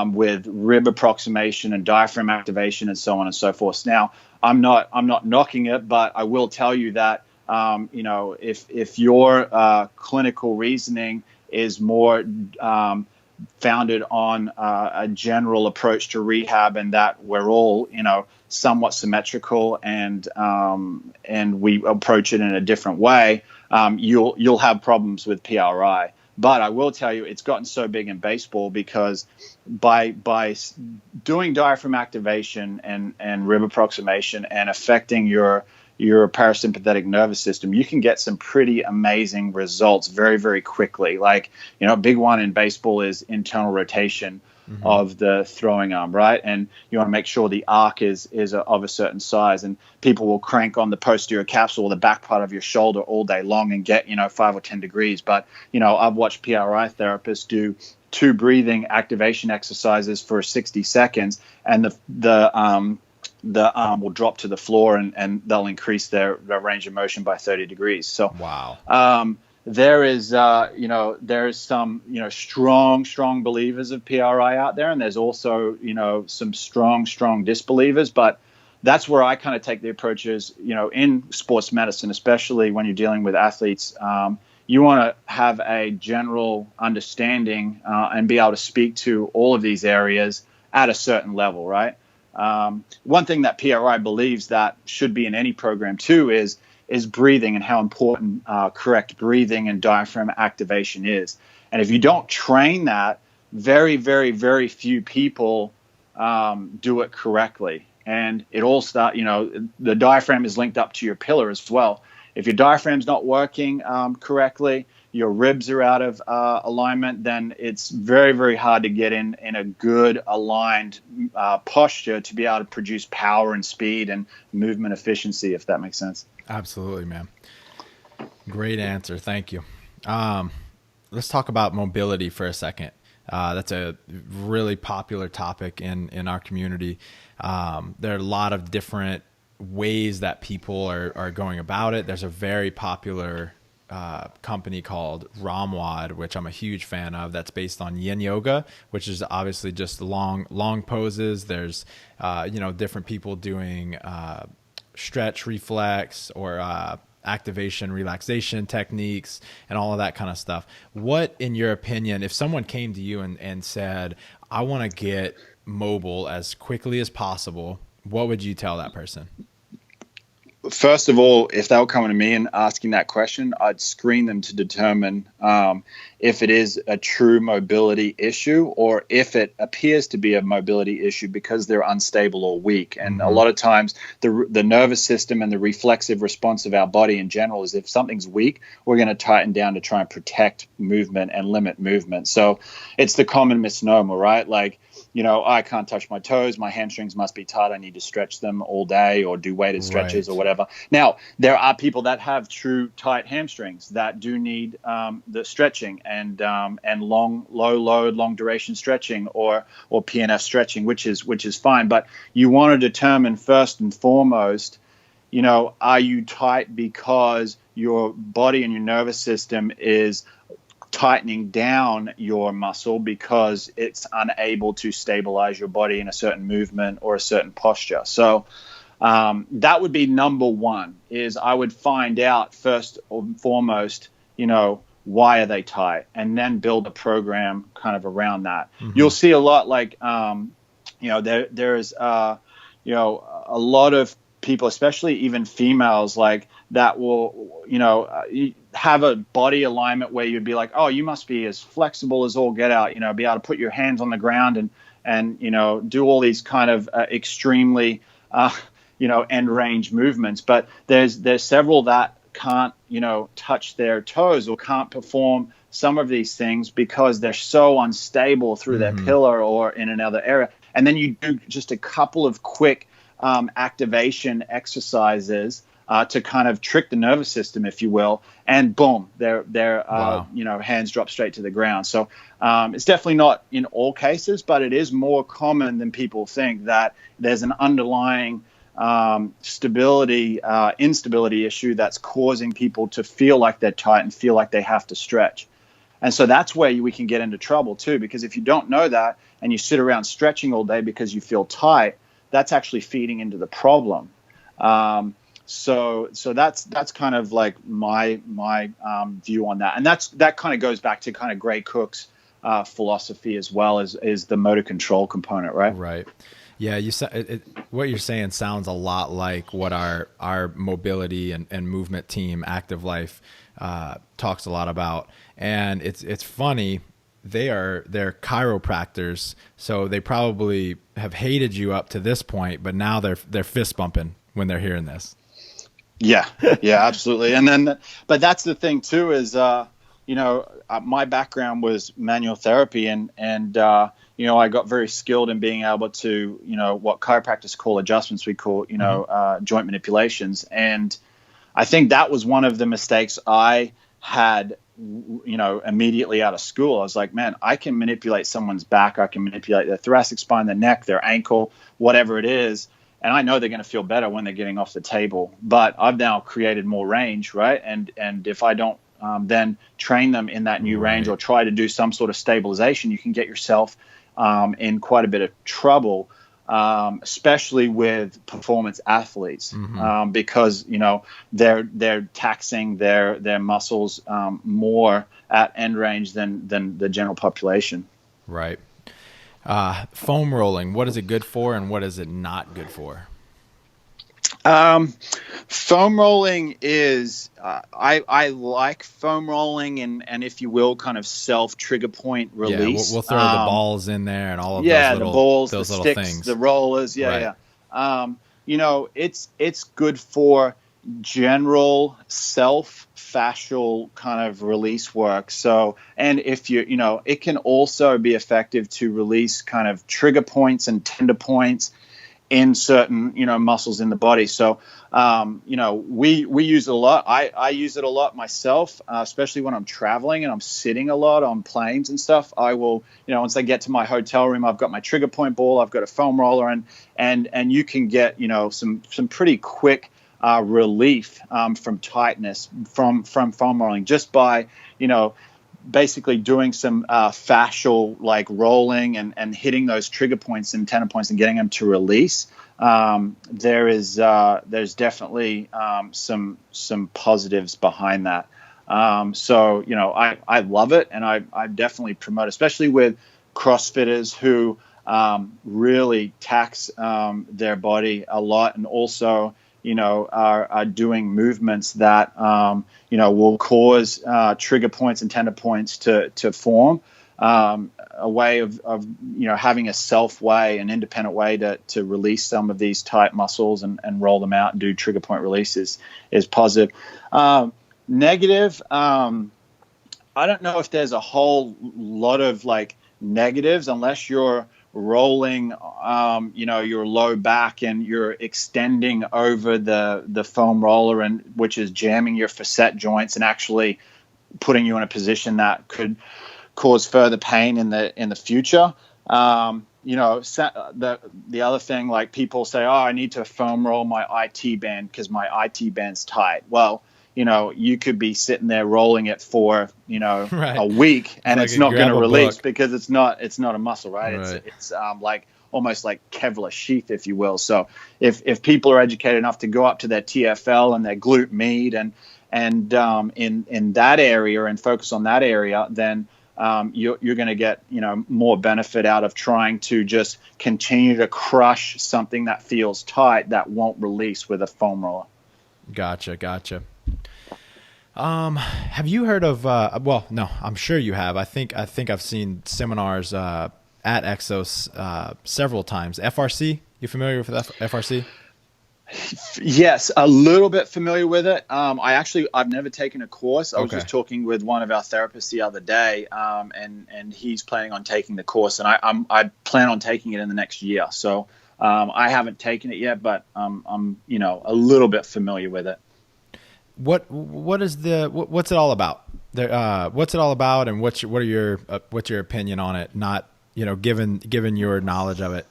with rib approximation and diaphragm activation and so on and so forth. Now, I'm not knocking it, but I will tell you that if your clinical reasoning is more founded on a general approach to rehab, and that we're all somewhat symmetrical and we approach it in a different way, you'll have problems with PRI. But I will tell you, it's gotten so big in baseball because by doing diaphragm activation and rib approximation and affecting your parasympathetic nervous system, you can get some pretty amazing results very, very quickly. Like, a big one in baseball is internal rotation of the throwing arm, right? And you want to make sure the arc is of a certain size, and people will crank on the posterior capsule or the back part of your shoulder all day long and get 5 or 10 degrees. But I've watched PRI therapists do 2 breathing activation exercises for 60 seconds, and the arm will drop to the floor, and they'll increase their range of motion by 30 degrees. So wow. There is some strong believers of PRI out there, and there's also some strong disbelievers. But that's where I kind of take the approach is, in sports medicine, especially when you're dealing with athletes, you want to have a general understanding and be able to speak to all of these areas at a certain level, right? One thing that PRI believes that should be in any program too is breathing, and how important correct breathing and diaphragm activation is. And if you don't train that, very, very, very few people do it correctly. And it all the diaphragm is linked up to your pillar as well. If your diaphragm's not working correctly, your ribs are out of alignment, then it's very, very hard to get in a good aligned posture to be able to produce power and speed and movement efficiency, if that makes sense. Absolutely, man. Great answer. Thank you. Let's talk about mobility for a second. That's a really popular topic in our community. There are a lot of different ways that people are going about it. There's a very popular company called Ramwad, which I'm a huge fan of, that's based on yin yoga, which is obviously just long poses. There's different people doing stretch reflex or activation relaxation techniques and all of that kind of stuff. What, in your opinion, if someone came to you and said, I want to get mobile as quickly as possible, what would you tell that person? First of all, if they were coming to me and asking that question, I'd screen them to determine if it is a true mobility issue or if it appears to be a mobility issue because they're unstable or weak. And a lot of times the nervous system and the reflexive response of our body in general is if something's weak, we're going to tighten down to try and protect movement and limit movement. So it's the common misnomer, right? Like, I can't touch my toes. My hamstrings must be tight. I need to stretch them all day or do weighted stretches or whatever. Now, there are people that have true tight hamstrings that do need the stretching and low load, long duration stretching or PNF stretching, which is fine. But you want to determine first and foremost, are you tight because your body and your nervous system is tightening down your muscle because it's unable to stabilize your body in a certain movement or a certain posture. So that would be number one, is I would find out first and foremost, why are they tight, and then build a program kind of around that. You'll see a lot like, there's a lot of people, especially even females, like that will, have a body alignment where you'd be like, oh, you must be as flexible as all get out, be able to put your hands on the ground and do all these kind of extremely, end range movements. But there's several that can't, touch their toes or can't perform some of these things because they're so unstable through their pillar or in another area. And then you do just a couple of quick activation exercises to kind of trick the nervous system, if you will, and boom, their hands drop straight to the ground. So it's definitely not in all cases, but it is more common than people think that there's an underlying instability issue that's causing people to feel like they're tight and feel like they have to stretch. And so that's where we can get into trouble too, because if you don't know that and you sit around stretching all day because you feel tight, that's actually feeding into the problem. So that's kind of like my view on that, and that kind of goes back to kind of Gray Cook's philosophy as well as the motor control component, right? Right. Yeah, what you're saying sounds a lot like what our mobility and movement team, Active Life, talks a lot about, and it's funny. They're chiropractors, so they probably have hated you up to this point, but now they're fist bumping when they're hearing this. Yeah, absolutely. And then, but that's the thing too is, my background was manual therapy, and I got very skilled in being able to, what chiropractors call adjustments, we call, joint manipulations. And I think that was one of the mistakes I had immediately out of school. I was like, man, I can manipulate someone's back. I can manipulate their thoracic spine, their neck, their ankle, whatever it is. And I know they're going to feel better when they're getting off the table. But I've now created more range, right? And if I don't then train them in that new range or try to do some sort of stabilization, you can get yourself in quite a bit of trouble, especially with performance athletes, because they're taxing their muscles more at end range than the general population. Right. Foam rolling, what is it good for and what is it not good for? Foam rolling is, I like foam rolling and if you will, kind of self trigger point release. Yeah, we'll throw the balls in there and all of the balls, those the little sticks, things. the rollers. It's good for general self fascial kind of release work. So, and if it can also be effective to release kind of trigger points and tender points in certain, muscles in the body. So, we use it a lot. I use it a lot myself, especially when I'm traveling and I'm sitting a lot on planes and stuff. I will, once I get to my hotel room, I've got my trigger point ball, I've got a foam roller, and you can get, some pretty quick relief from tightness from foam rolling just by, basically doing some fascial like rolling and hitting those trigger points and tender points and getting them to release. There's definitely some positives behind that. So I love it, and I definitely promote, especially with CrossFitters who really tax their body a lot, and also are doing movements that will cause trigger points and tender points to form. A way of having a self way, an independent way to release some of these tight muscles and roll them out and do trigger point releases is positive. Negative, I don't know if there's a whole lot of like negatives unless you're rolling your low back and you're extending over the foam roller, and which is jamming your facet joints and actually putting you in a position that could cause further pain in the future. The other thing, like people say, I need to foam roll my IT band because my IT band's tight. Well, you could be sitting there rolling it for, a week, and it's not going to release because it's not a muscle, right? It's like almost like Kevlar sheath, if you will. So if people are educated enough to go up to their TFL and their glute med and in that area and focus on that area, then you're going to get, more benefit out of trying to just continue to crush something that feels tight that won't release with a foam roller. Gotcha. Have you heard of, well, no, I'm sure you have. I think I've seen seminars, at EXOs, several times. FRC, you familiar with FRC? Yes, a little bit familiar with it. I've never taken a course. I was just talking with one of our therapists the other day, and he's planning on taking the course, and I plan on taking it in the next year. So, I haven't taken it yet, but I'm a little bit familiar with it. What's it all about? What's it all about, and what's your opinion on it? Not given your knowledge of it.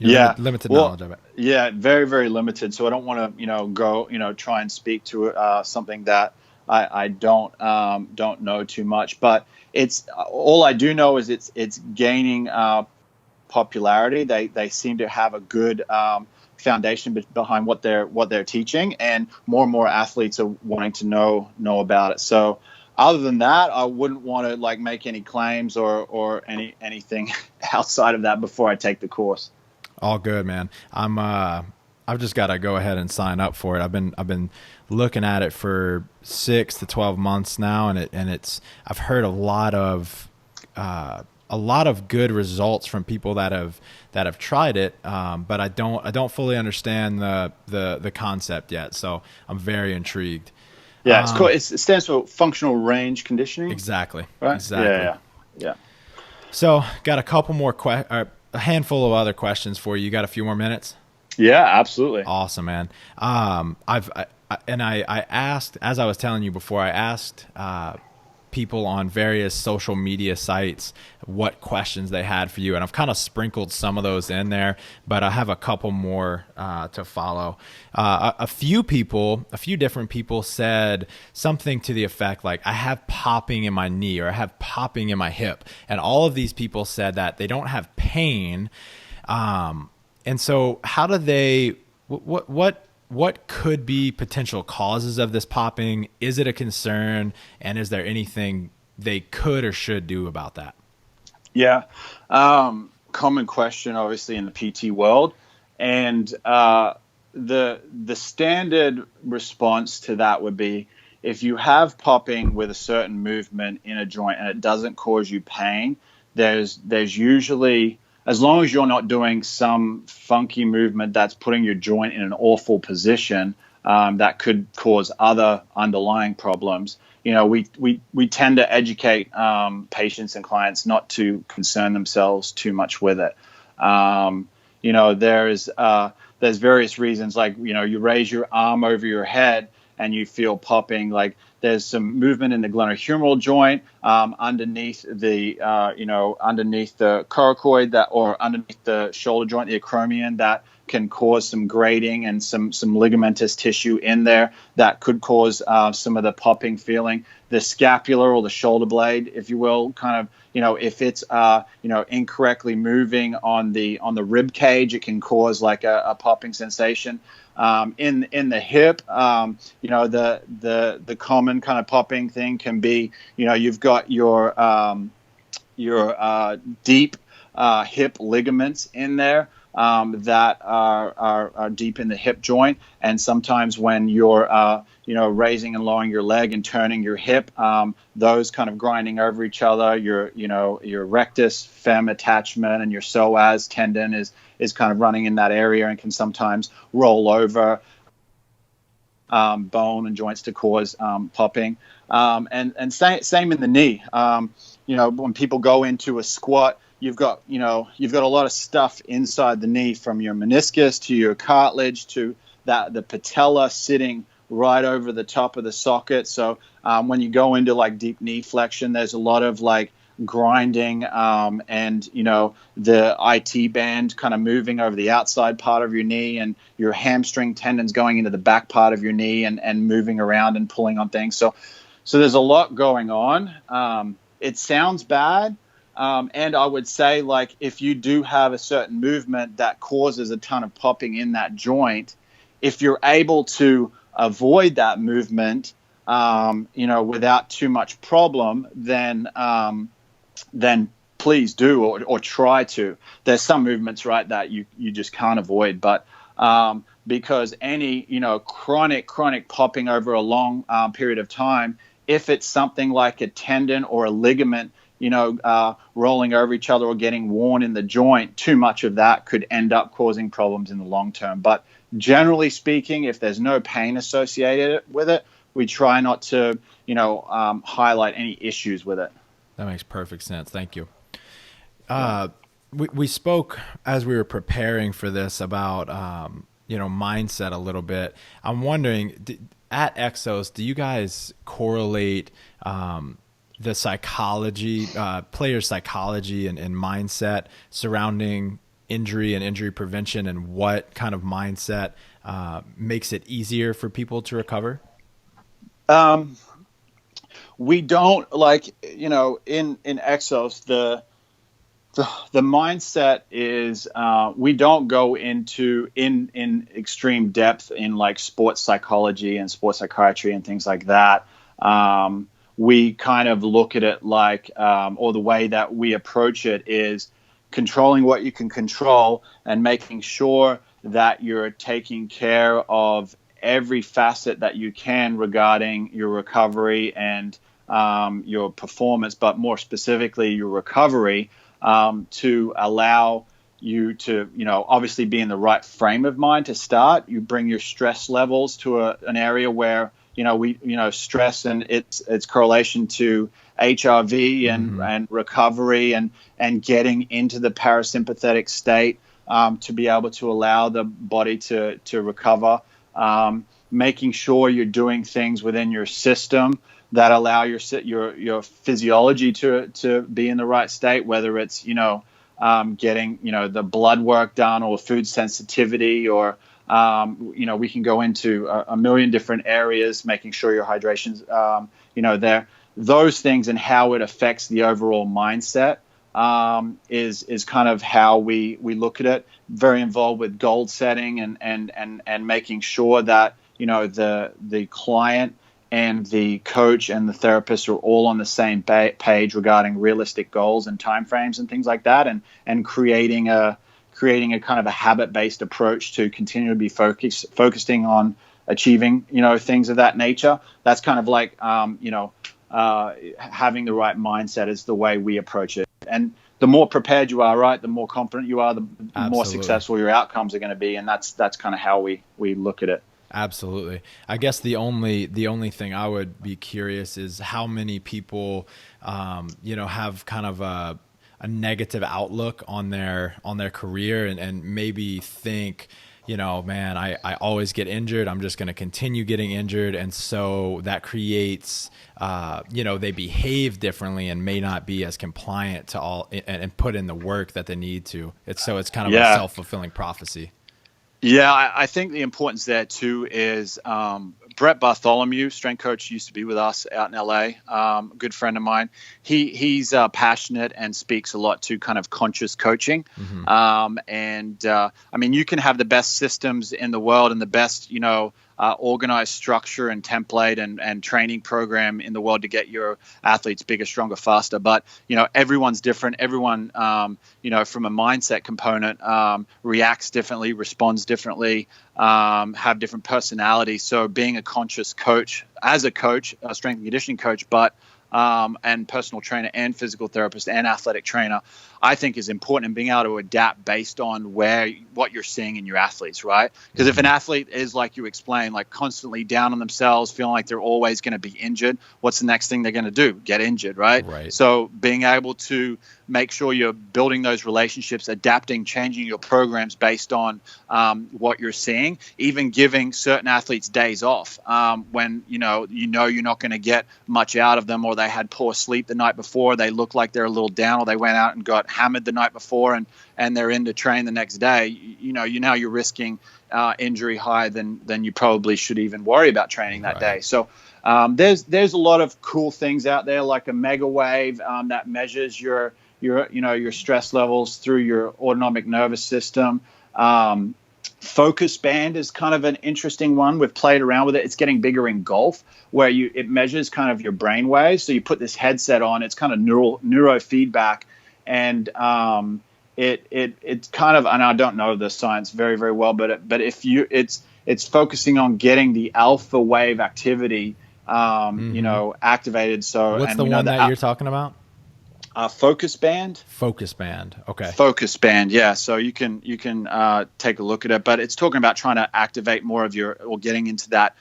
Limited knowledge of it. Yeah, very, very limited. So I don't want to go try and speak to something that I don't know too much. But it's all I do know is it's gaining popularity. They seem to have a good foundation behind what they're teaching, and more athletes are wanting to know about it. So other than that, I wouldn't want to like make any claims or anything outside of that before I take the course. All good, man. I've just got to go ahead and sign up for it. I've been looking at it for 6 to 12 months now, and I've heard a lot of good results from people that have tried it, but I don't fully understand the concept yet. So I'm very intrigued. Yeah, it's cool. It stands for functional range conditioning. Exactly. Right? Exactly. Yeah. So got a couple more a handful of other questions for you. You got a few more minutes? Yeah, absolutely. Awesome, man. I asked, as I was telling you before, I asked people on various social media sites what questions they had for you, and I've kind of sprinkled some of those in there, but I have a couple more to follow. A few different people said something to the effect like, I have popping in my knee, or I have popping in my hip, and all of these people said that they don't have pain. And so how do they, what could be potential causes of this popping? Is it a concern? And is there anything they could or should do about that? Yeah. Common question, obviously, in the PT world. And the standard response to that would be, if you have popping with a certain movement in a joint and it doesn't cause you pain, there's usually, as long as you're not doing some funky movement that's putting your joint in an awful position, that could cause other underlying problems. We tend to educate patients and clients not to concern themselves too much with it. There's various reasons, like, you raise your arm over your head and you feel popping. Like, there's some movement in the glenohumeral joint underneath the coracoid, or underneath the shoulder joint, the acromion, that can cause some grating and some ligamentous tissue in there that could cause some of the popping feeling. The scapula, or the shoulder blade, if you will, kind of, if it's incorrectly moving on the rib cage, it can cause like a popping sensation. In the hip, the common kind of popping thing can be, you've got your deep hip ligaments in there that are deep in the hip joint, and sometimes when you're raising and lowering your leg and turning your hip, those kind of grinding over each other, your rectus fem attachment and your psoas tendon is kind of running in that area and can sometimes roll over bone and joints to cause popping. And same in the knee. When people go into a squat, you've got a lot of stuff inside the knee, from your meniscus to your cartilage to the patella sitting right over the top of the socket. So when you go into like deep knee flexion, there's a lot of like grinding and the IT band kind of moving over the outside part of your knee, and your hamstring tendons going into the back part of your knee and moving around and pulling on things. So there's a lot going on. It sounds bad. And I would say, like, if you do have a certain movement that causes a ton of popping in that joint, if you're able to avoid that movement, without too much problem, then please do, or try to. There's some movements, right, that you just can't avoid, but because any chronic popping over a long period of time, if it's something like a tendon or a ligament, rolling over each other or getting worn in the joint, too much of that could end up causing problems in the long term. But generally speaking, if there's no pain associated with it, we try not to, highlight any issues with it. That makes perfect sense. Thank you. We spoke as we were preparing for this about, mindset a little bit. I'm wondering, at EXOs, do you guys correlate the psychology, player psychology and mindset surrounding injury and injury prevention, and what kind of mindset makes it easier for people to recover? We don't, in EXOs, the mindset is we don't go into in extreme depth in like sports psychology and sports psychiatry and things like that. We kind of look at it like, or the way that we approach it is controlling what you can control and making sure that you're taking care of every facet that you can regarding your recovery and your performance, but more specifically your recovery, to allow you to, obviously be in the right frame of mind to start. You bring your stress levels to an area where, stress and its correlation to HRV and recovery and getting into the parasympathetic state to be able to allow the body to recover. Making sure you're doing things within your system that allow your physiology to be in the right state, whether it's getting the blood work done or food sensitivity, or we can go into a million different areas, making sure your hydration's there. Those things and how it affects the overall mindset is kind of how we look at it. Very involved with goal setting and making sure that the client and the coach and the therapist are all on the same page regarding realistic goals and timeframes and things like that, and creating a kind of a habit-based approach to continue to be focusing on achieving things of that nature. That's kind of like having the right mindset is the way we approach it. And the more prepared you are, right, the more confident you are, the more successful your outcomes are going to be. And that's kind of how we look at it. Absolutely. I guess the only thing I would be curious is how many people, have kind of a negative outlook on their career and maybe think, man, I always get injured. I'm just going to continue getting injured. And so that creates, they behave differently and may not be as compliant to all and put in the work that they need to. It's kind of a self-fulfilling prophecy. Yeah, I think the importance there too is Brett Bartholomew, strength coach, used to be with us out in LA. A good friend of mine. He's passionate and speaks a lot to kind of conscious coaching. Mm-hmm. You can have the best systems in the world and the best, organized structure and template and training program in the world to get your athletes bigger, stronger, faster. But, everyone's different. Everyone, from a mindset component, reacts differently, responds differently, have different personalities. So being a conscious coach, as a coach, a strength and conditioning coach, and personal trainer and physical therapist and athletic trainer, I think is important, and being able to adapt based on what you're seeing in your athletes, right? Because if an athlete is, like you explained, like constantly down on themselves, feeling like they're always going to be injured, what's the next thing they're going to do? Get injured, right? So being able to make sure you're building those relationships, adapting, changing your programs based on what you're seeing, even giving certain athletes days off when you're not going to get much out of them, or they had poor sleep the night before, they look like they're a little down, or they went out and got hammered the night before and they're in to train the next day. You're risking injury higher than you probably should even worry about training that day. So there's a lot of cool things out there, like a mega wave that measures your stress levels through your autonomic nervous system. Focus band is kind of an interesting one. We've played around with it. It's getting bigger in golf, where it measures kind of your brain waves. So you put this headset on, it's kind of neurofeedback, and it's kind of, and I don't know the science very, very well, but it's focusing on getting the alpha wave activity activated. So what's the one that you're talking about? Focus band. Okay. Focus band. Yeah. So you can take a look at it, but it's talking about trying to activate more of or getting into that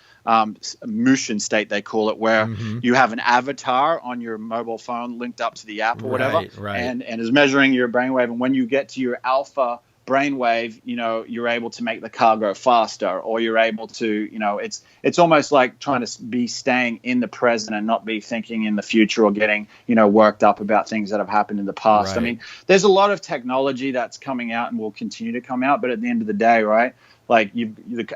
motion state, they call it, where you have an avatar on your mobile phone linked up to the app or whatever, and is measuring your brainwave. And when you get to your alpha brainwave, you're able to make the car go faster, or you're able to, it's almost like trying to be staying in the present and not be thinking in the future or getting, worked up about things that have happened in the past. Right. I mean, there's a lot of technology that's coming out and will continue to come out, but at the end of the day, right, like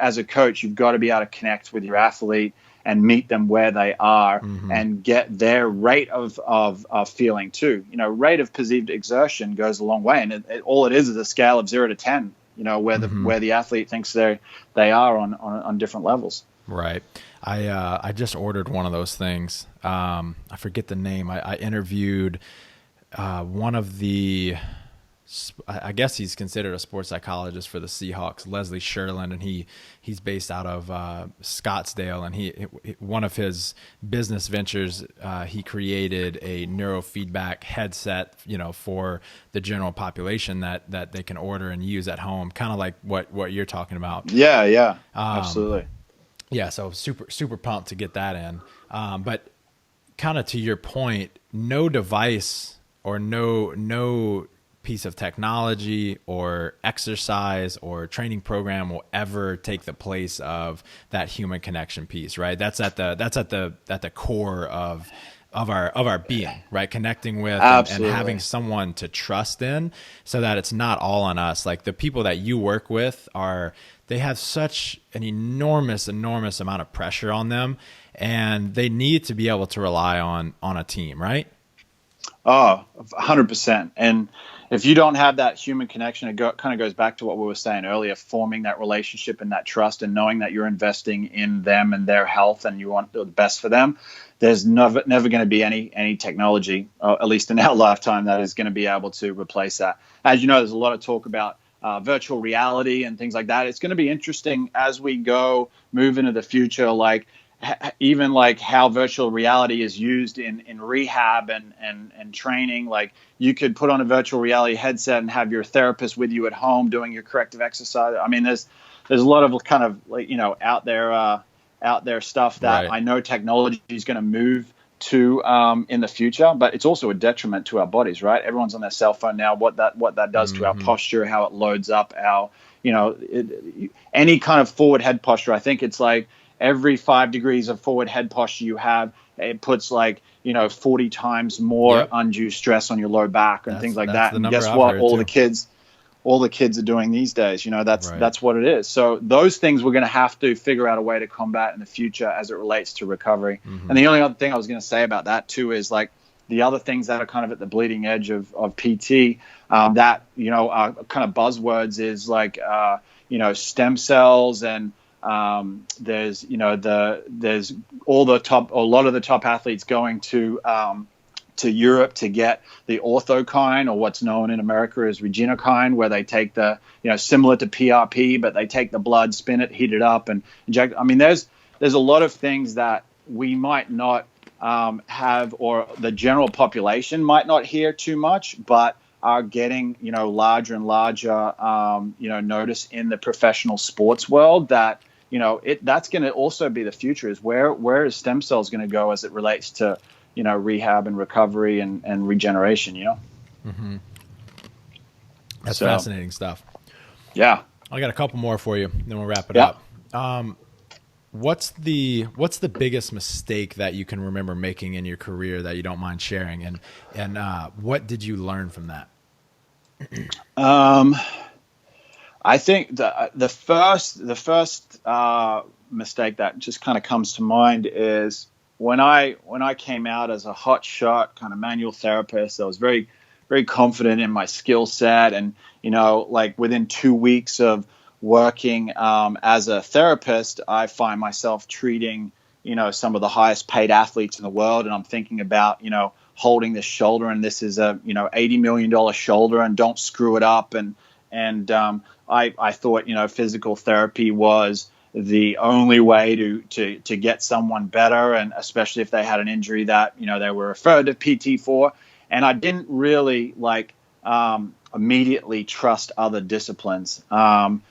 as a coach, you've got to be able to connect with your athlete and meet them where they are and get their rate of feeling too. Rate of perceived exertion goes a long way, and all it is a scale of 0 to 10. Where the athlete thinks they are on different levels. Right. I just ordered one of those things. I forget the name. I interviewed one of the, I guess he's considered a sports psychologist for the Seahawks, Leslie Sherland, and he's based out of Scottsdale. And one of his business ventures, he created a neurofeedback headset, for the general population that they can order and use at home, kind of like what you're talking about. Yeah, absolutely. Yeah, so super pumped to get that in. But kind of to your point, no device or no piece of technology or exercise or training program will ever take the place of that human connection piece, right? That's at the core of our being, right? Connecting with and having someone to trust in, so that it's not all on us. Like the people that you work with they have such an enormous amount of pressure on them, and they need to be able to rely on a team, right? Oh, 100%. And if you don't have that human connection, it kind of goes back to what we were saying earlier, forming that relationship and that trust, and knowing that you're investing in them and their health and you want the best for them. There's never going to be any technology, at least in our lifetime, that is going to be able to replace that. As you know, there's a lot of talk about virtual reality and things like that. It's going to be interesting as we move into the future, like even like how virtual reality is used in rehab and training. Like you could put on a virtual reality headset and have your therapist with you at home doing your corrective exercise. I mean, there's a lot of kind of like, out there stuff that right. I know technology is going to move to in the future, but it's also a detriment to our bodies, right? Everyone's on their cell phone now. What that does to our posture, how it loads up our, any kind of forward head posture. I think it's like every 5 degrees of forward head posture you have, it puts 40 times more undue stress on your low back and things like that. And guess what? All the kids are doing these days. That's what it is. So those things we're going to have to figure out a way to combat in the future as it relates to recovery. Mm-hmm. And the only other thing I was going to say about that too is like the other things that are kind of at the bleeding edge of PT that are kind of buzzwords is like stem cells, and there's there's a lot of the top athletes going to Europe to get the orthokine, or what's known in America as regenokine, where they take the, similar to PRP, but they take the blood, spin it, heat it up, and inject. I mean, there's a lot of things that we might not have, or the general population might not hear too much, but are getting, larger and larger, notice in the professional sports world that, that's going to also be the future, is where is stem cells going to go as it relates to, rehab and recovery and regeneration, Mm-hmm. That's fascinating stuff. Yeah. I got a couple more for you, then we'll wrap it up. What's the biggest mistake that you can remember making in your career that you don't mind sharing? And what did you learn from that? I think the first mistake that just kind of comes to mind is when I came out as a hot shot kind of manual therapist. I was very, very confident in my skill set, and like within 2 weeks of working as a therapist, I find myself treating some of the highest paid athletes in the world, and I'm thinking about holding this shoulder, and this is a $80 million shoulder, and don't screw it up, and I thought physical therapy was the only way to get someone better, and especially if they had an injury that they were referred to PT for. And I didn't really immediately trust other disciplines. Sometimes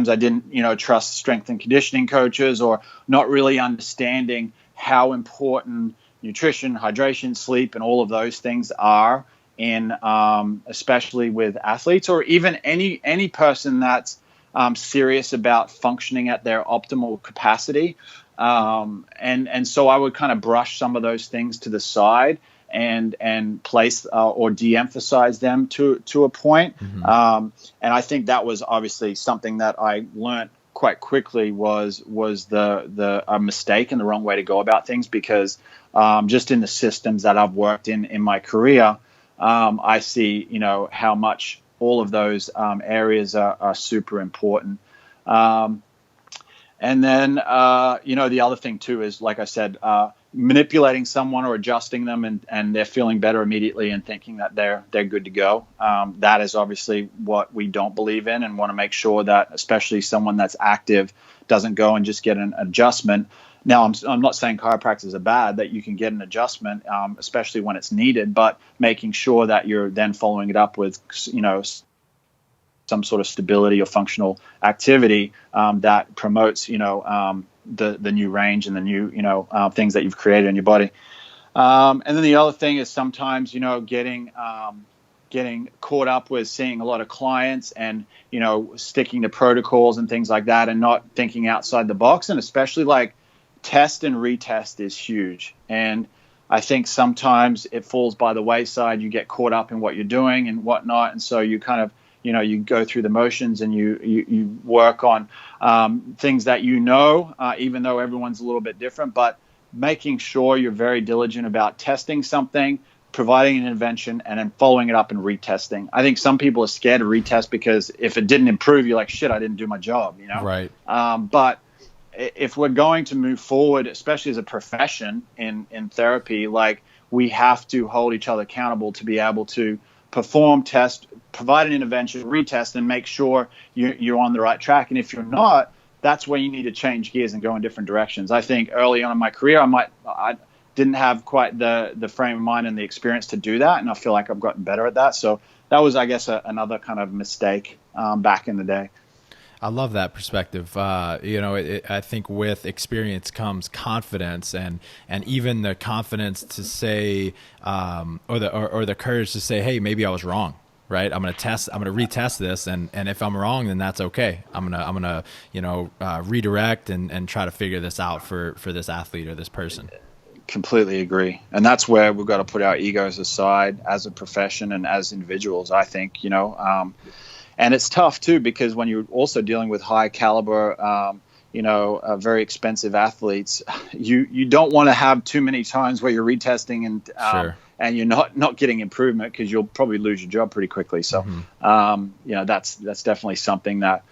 I didn't trust strength and conditioning coaches, or not really understanding how important nutrition, hydration, sleep, and all of those things are in especially with athletes, or even any person that's serious about functioning at their optimal capacity. And so I would kind of brush some of those things to the side and place or de-emphasize them to a point. Mm-hmm. And I think that was obviously something that I learned quite quickly was a mistake and the wrong way to go about things, because just in the systems that I've worked in my career, I see, how much all of those areas are super important. And then, the other thing too is, like I said, manipulating someone or adjusting them and they're feeling better immediately and thinking that they're good to go. That is obviously what we don't believe in, and want to make sure that especially someone that's active doesn't go and just get an adjustment. Now, I'm not saying chiropractors are bad, that you can get an adjustment, especially when it's needed, but making sure that you're then following it up with, some sort of stability or functional activity that promotes, the new range and the new, things that you've created in your body. And then the other thing is sometimes, getting getting caught up with seeing a lot of clients and, sticking to protocols and things like that and not thinking outside the box. And especially like test and retest is huge. And I think sometimes it falls by the wayside. You get caught up in what you're doing and whatnot. And so you kind of, you go through the motions and you work on things that even though everyone's a little bit different, but making sure you're very diligent about testing something, providing an intervention, and then following it up and retesting. I think some people are scared to retest because if it didn't improve, you're like, shit, I didn't do my job, Right. But if we're going to move forward, especially as a profession in therapy, like we have to hold each other accountable to be able to perform, test, provide an intervention, retest, and make sure you're on the right track. And if you're not, that's where you need to change gears and go in different directions. I think early on in my career, I didn't have quite the frame of mind and the experience to do that, and I feel like I've gotten better at that. So that was, I guess, another kind of mistake back in the day. I love that perspective. I think with experience comes confidence, and even the confidence to say, or the courage to say, hey, maybe I was wrong. Right. I'm going to retest this. And if I'm wrong, then that's okay. I'm going to redirect and try to figure this out for this athlete or this person. Completely agree. And that's where we've got to put our egos aside as a profession and as individuals, I think, and it's tough too, because when you're also dealing with high caliber, very expensive athletes, you don't want to have too many times where you're retesting and, Sure. And you're not getting improvement, because you'll probably lose your job pretty quickly. So, that's definitely something that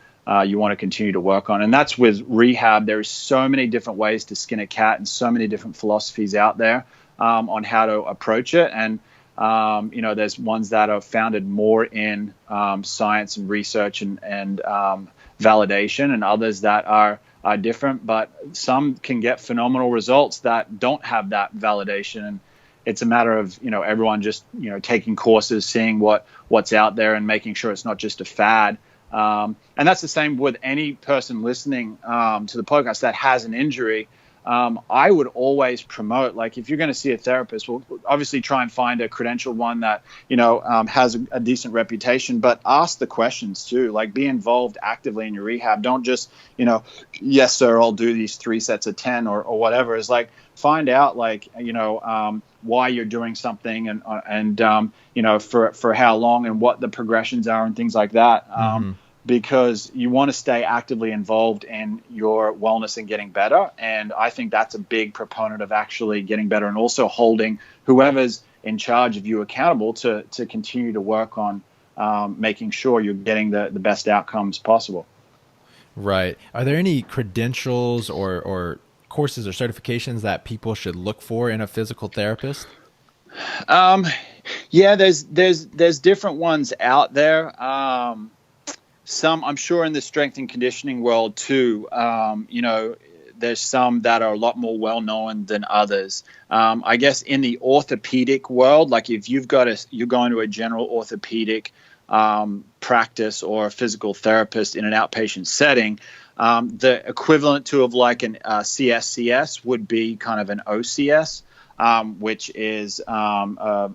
you want to continue to work on. And that's with rehab. There's so many different ways to skin a cat and so many different philosophies out there on how to approach it. And, there's ones that are founded more in science and research and validation, and others that are different, but some can get phenomenal results that don't have that validation. And it's a matter of, everyone just, taking courses, seeing what's out there and making sure it's not just a fad. And that's the same with any person listening to the podcast that has an injury. I would always promote, like, if you're going to see a therapist, well, obviously try and find a credentialed one that, has a decent reputation, but ask the questions too, like be involved actively in your rehab. Don't just, yes, sir, I'll do these 3 sets of 10 or whatever. It's like, find out, like, why you're doing something and for how long and what the progressions are and things like that. Because you want to stay actively involved in your wellness and getting better. And I think that's a big proponent of actually getting better, and also holding whoever's in charge of you accountable to continue to work on making sure you're getting the best outcomes possible. Right. Are there any credentials or courses or certifications that people should look for in a physical therapist? Yeah, there's different ones out there. Some, I'm sure, in the strength and conditioning world too, there's some that are a lot more well-known than others. I guess in the orthopedic world, like if you're going to a general orthopedic practice or a physical therapist in an outpatient setting, the equivalent to of like an CSCS would be kind of an OCS, which is a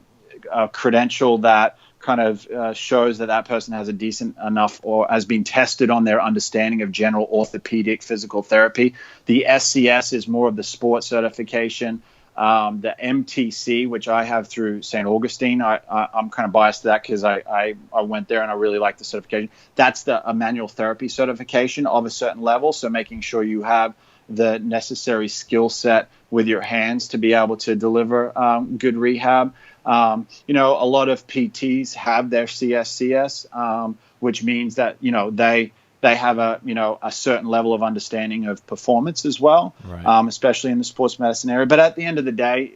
credential that kind of shows that person has a decent enough or has been tested on their understanding of general orthopedic physical therapy. The SCS is more of the sports certification. The MTC, which I have through St. Augustine, I'm kind of biased to that because I went there and I really like the certification. That's a manual therapy certification of a certain level. So making sure you have the necessary skill set with your hands to be able to deliver good rehab. A lot of PTs have their CSCS, which means that, they have a certain level of understanding of performance as well, right. Especially in the sports medicine area. But at the end of the day,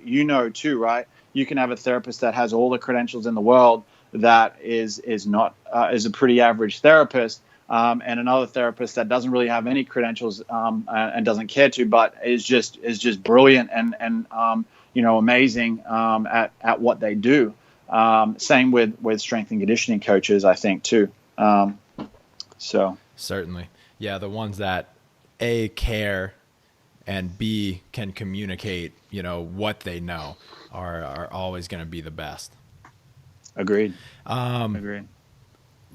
too, right? You can have a therapist that has all the credentials in the world that is a pretty average therapist, and another therapist that doesn't really have any credentials and doesn't care to, but is just brilliant and amazing at what they do. Same with strength and conditioning coaches, I think too. So certainly, yeah, the ones that A, care, and B, can communicate, what they know are always going to be the best. Agreed. Agreed.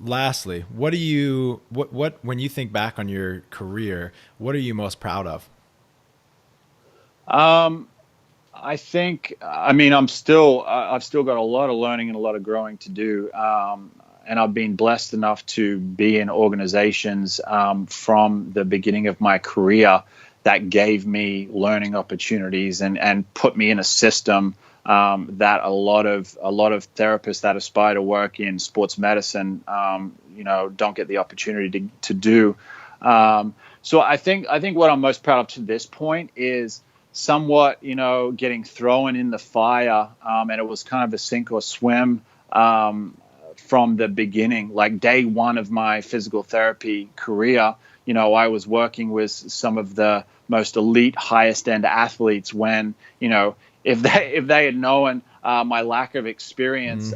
Lastly, what when you think back on your career, what are you most proud of? I think, I mean, I've still got a lot of learning and a lot of growing to do. And I've been blessed enough to be in organizations from the beginning of my career that gave me learning opportunities and put me in a system that a lot of therapists that aspire to work in sports medicine, don't get the opportunity to do. So I think what I'm most proud of to this point is somewhat, getting thrown in the fire, and it was kind of a sink or swim from the beginning. Like day one of my physical therapy career, I was working with some of the most elite, highest end athletes when, if they had known my lack of experience,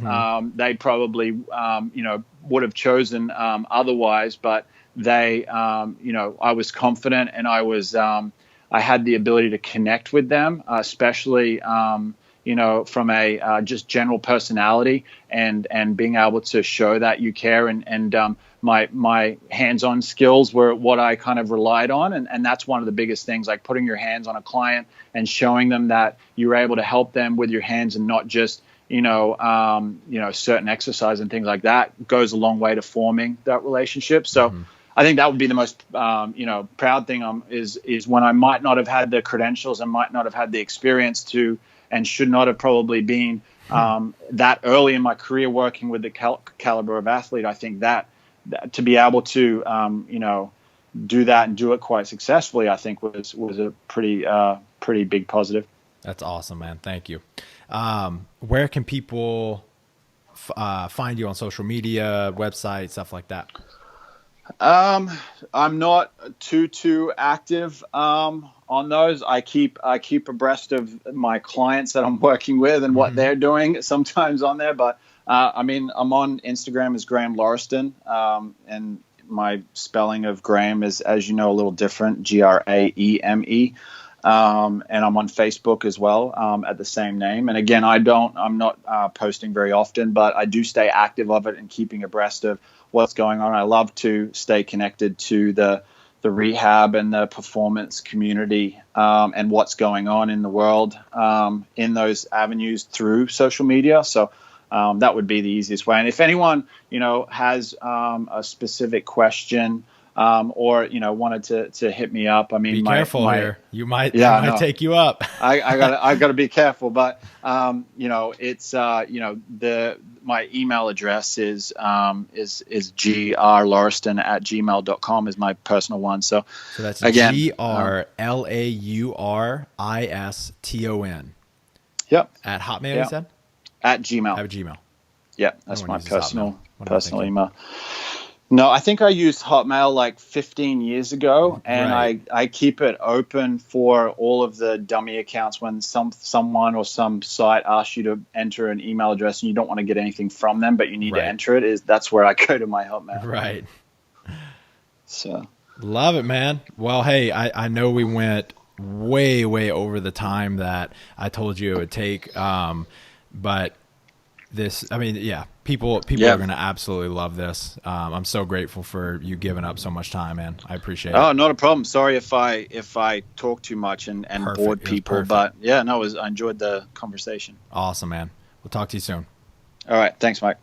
they probably, would have chosen otherwise. But I was confident, and I had the ability to connect with them, especially, from a just general personality and being able to show that you care, and my hands-on skills were what I kind of relied on. And that's one of the biggest things, like putting your hands on a client and showing them that you were able to help them with your hands and not just, certain exercise and things like that goes a long way to forming that relationship. So I think that would be the most, proud thing is when I might not have had the credentials and might not have had the experience to, and should not have probably been that early in my career working with the caliber of athlete. I think that to be able to, do that and do it quite successfully, I think was a pretty big positive. That's awesome, man. Thank you. Where can people find you on social media, website, stuff like that? I'm not too active on those. I keep abreast of my clients that I'm working with and what they're doing sometimes on there. But I'm on Instagram as Graeme Lauriston, and my spelling of Graeme is, as you know, a little different, Graeme. And I'm on Facebook as well, at the same name. And again, I'm not posting very often, but I do stay active of it and keeping abreast of what's going on. I love to stay connected to the rehab and the performance community, and what's going on in the world, in those avenues through social media. So that would be the easiest way. And if anyone, has a specific question, or wanted to hit me up. I mean, be careful here. You might take you up. I gotta be careful. But it's my email address is grlauriston@gmail.com is my personal one. So that's again, GRLAURISTON. Yep. At Hotmail, yep. You said? At Gmail. At Gmail. Yeah, that's my personal email. No, I think I used Hotmail like 15 years ago, and right. I keep it open for all of the dummy accounts when someone or some site asks you to enter an email address and you don't want to get anything from them, but you need to enter it. That's where I go to my Hotmail. Right. So love it, man. Well, hey, I know we went way over the time that I told you it would take, but people are going to absolutely love this. I'm so grateful for you giving up so much time, man. I appreciate it. Oh, not a problem. Sorry if I talk too much and bored people, but I enjoyed the conversation. Awesome, man. We'll talk to you soon. All right. Thanks, Mike.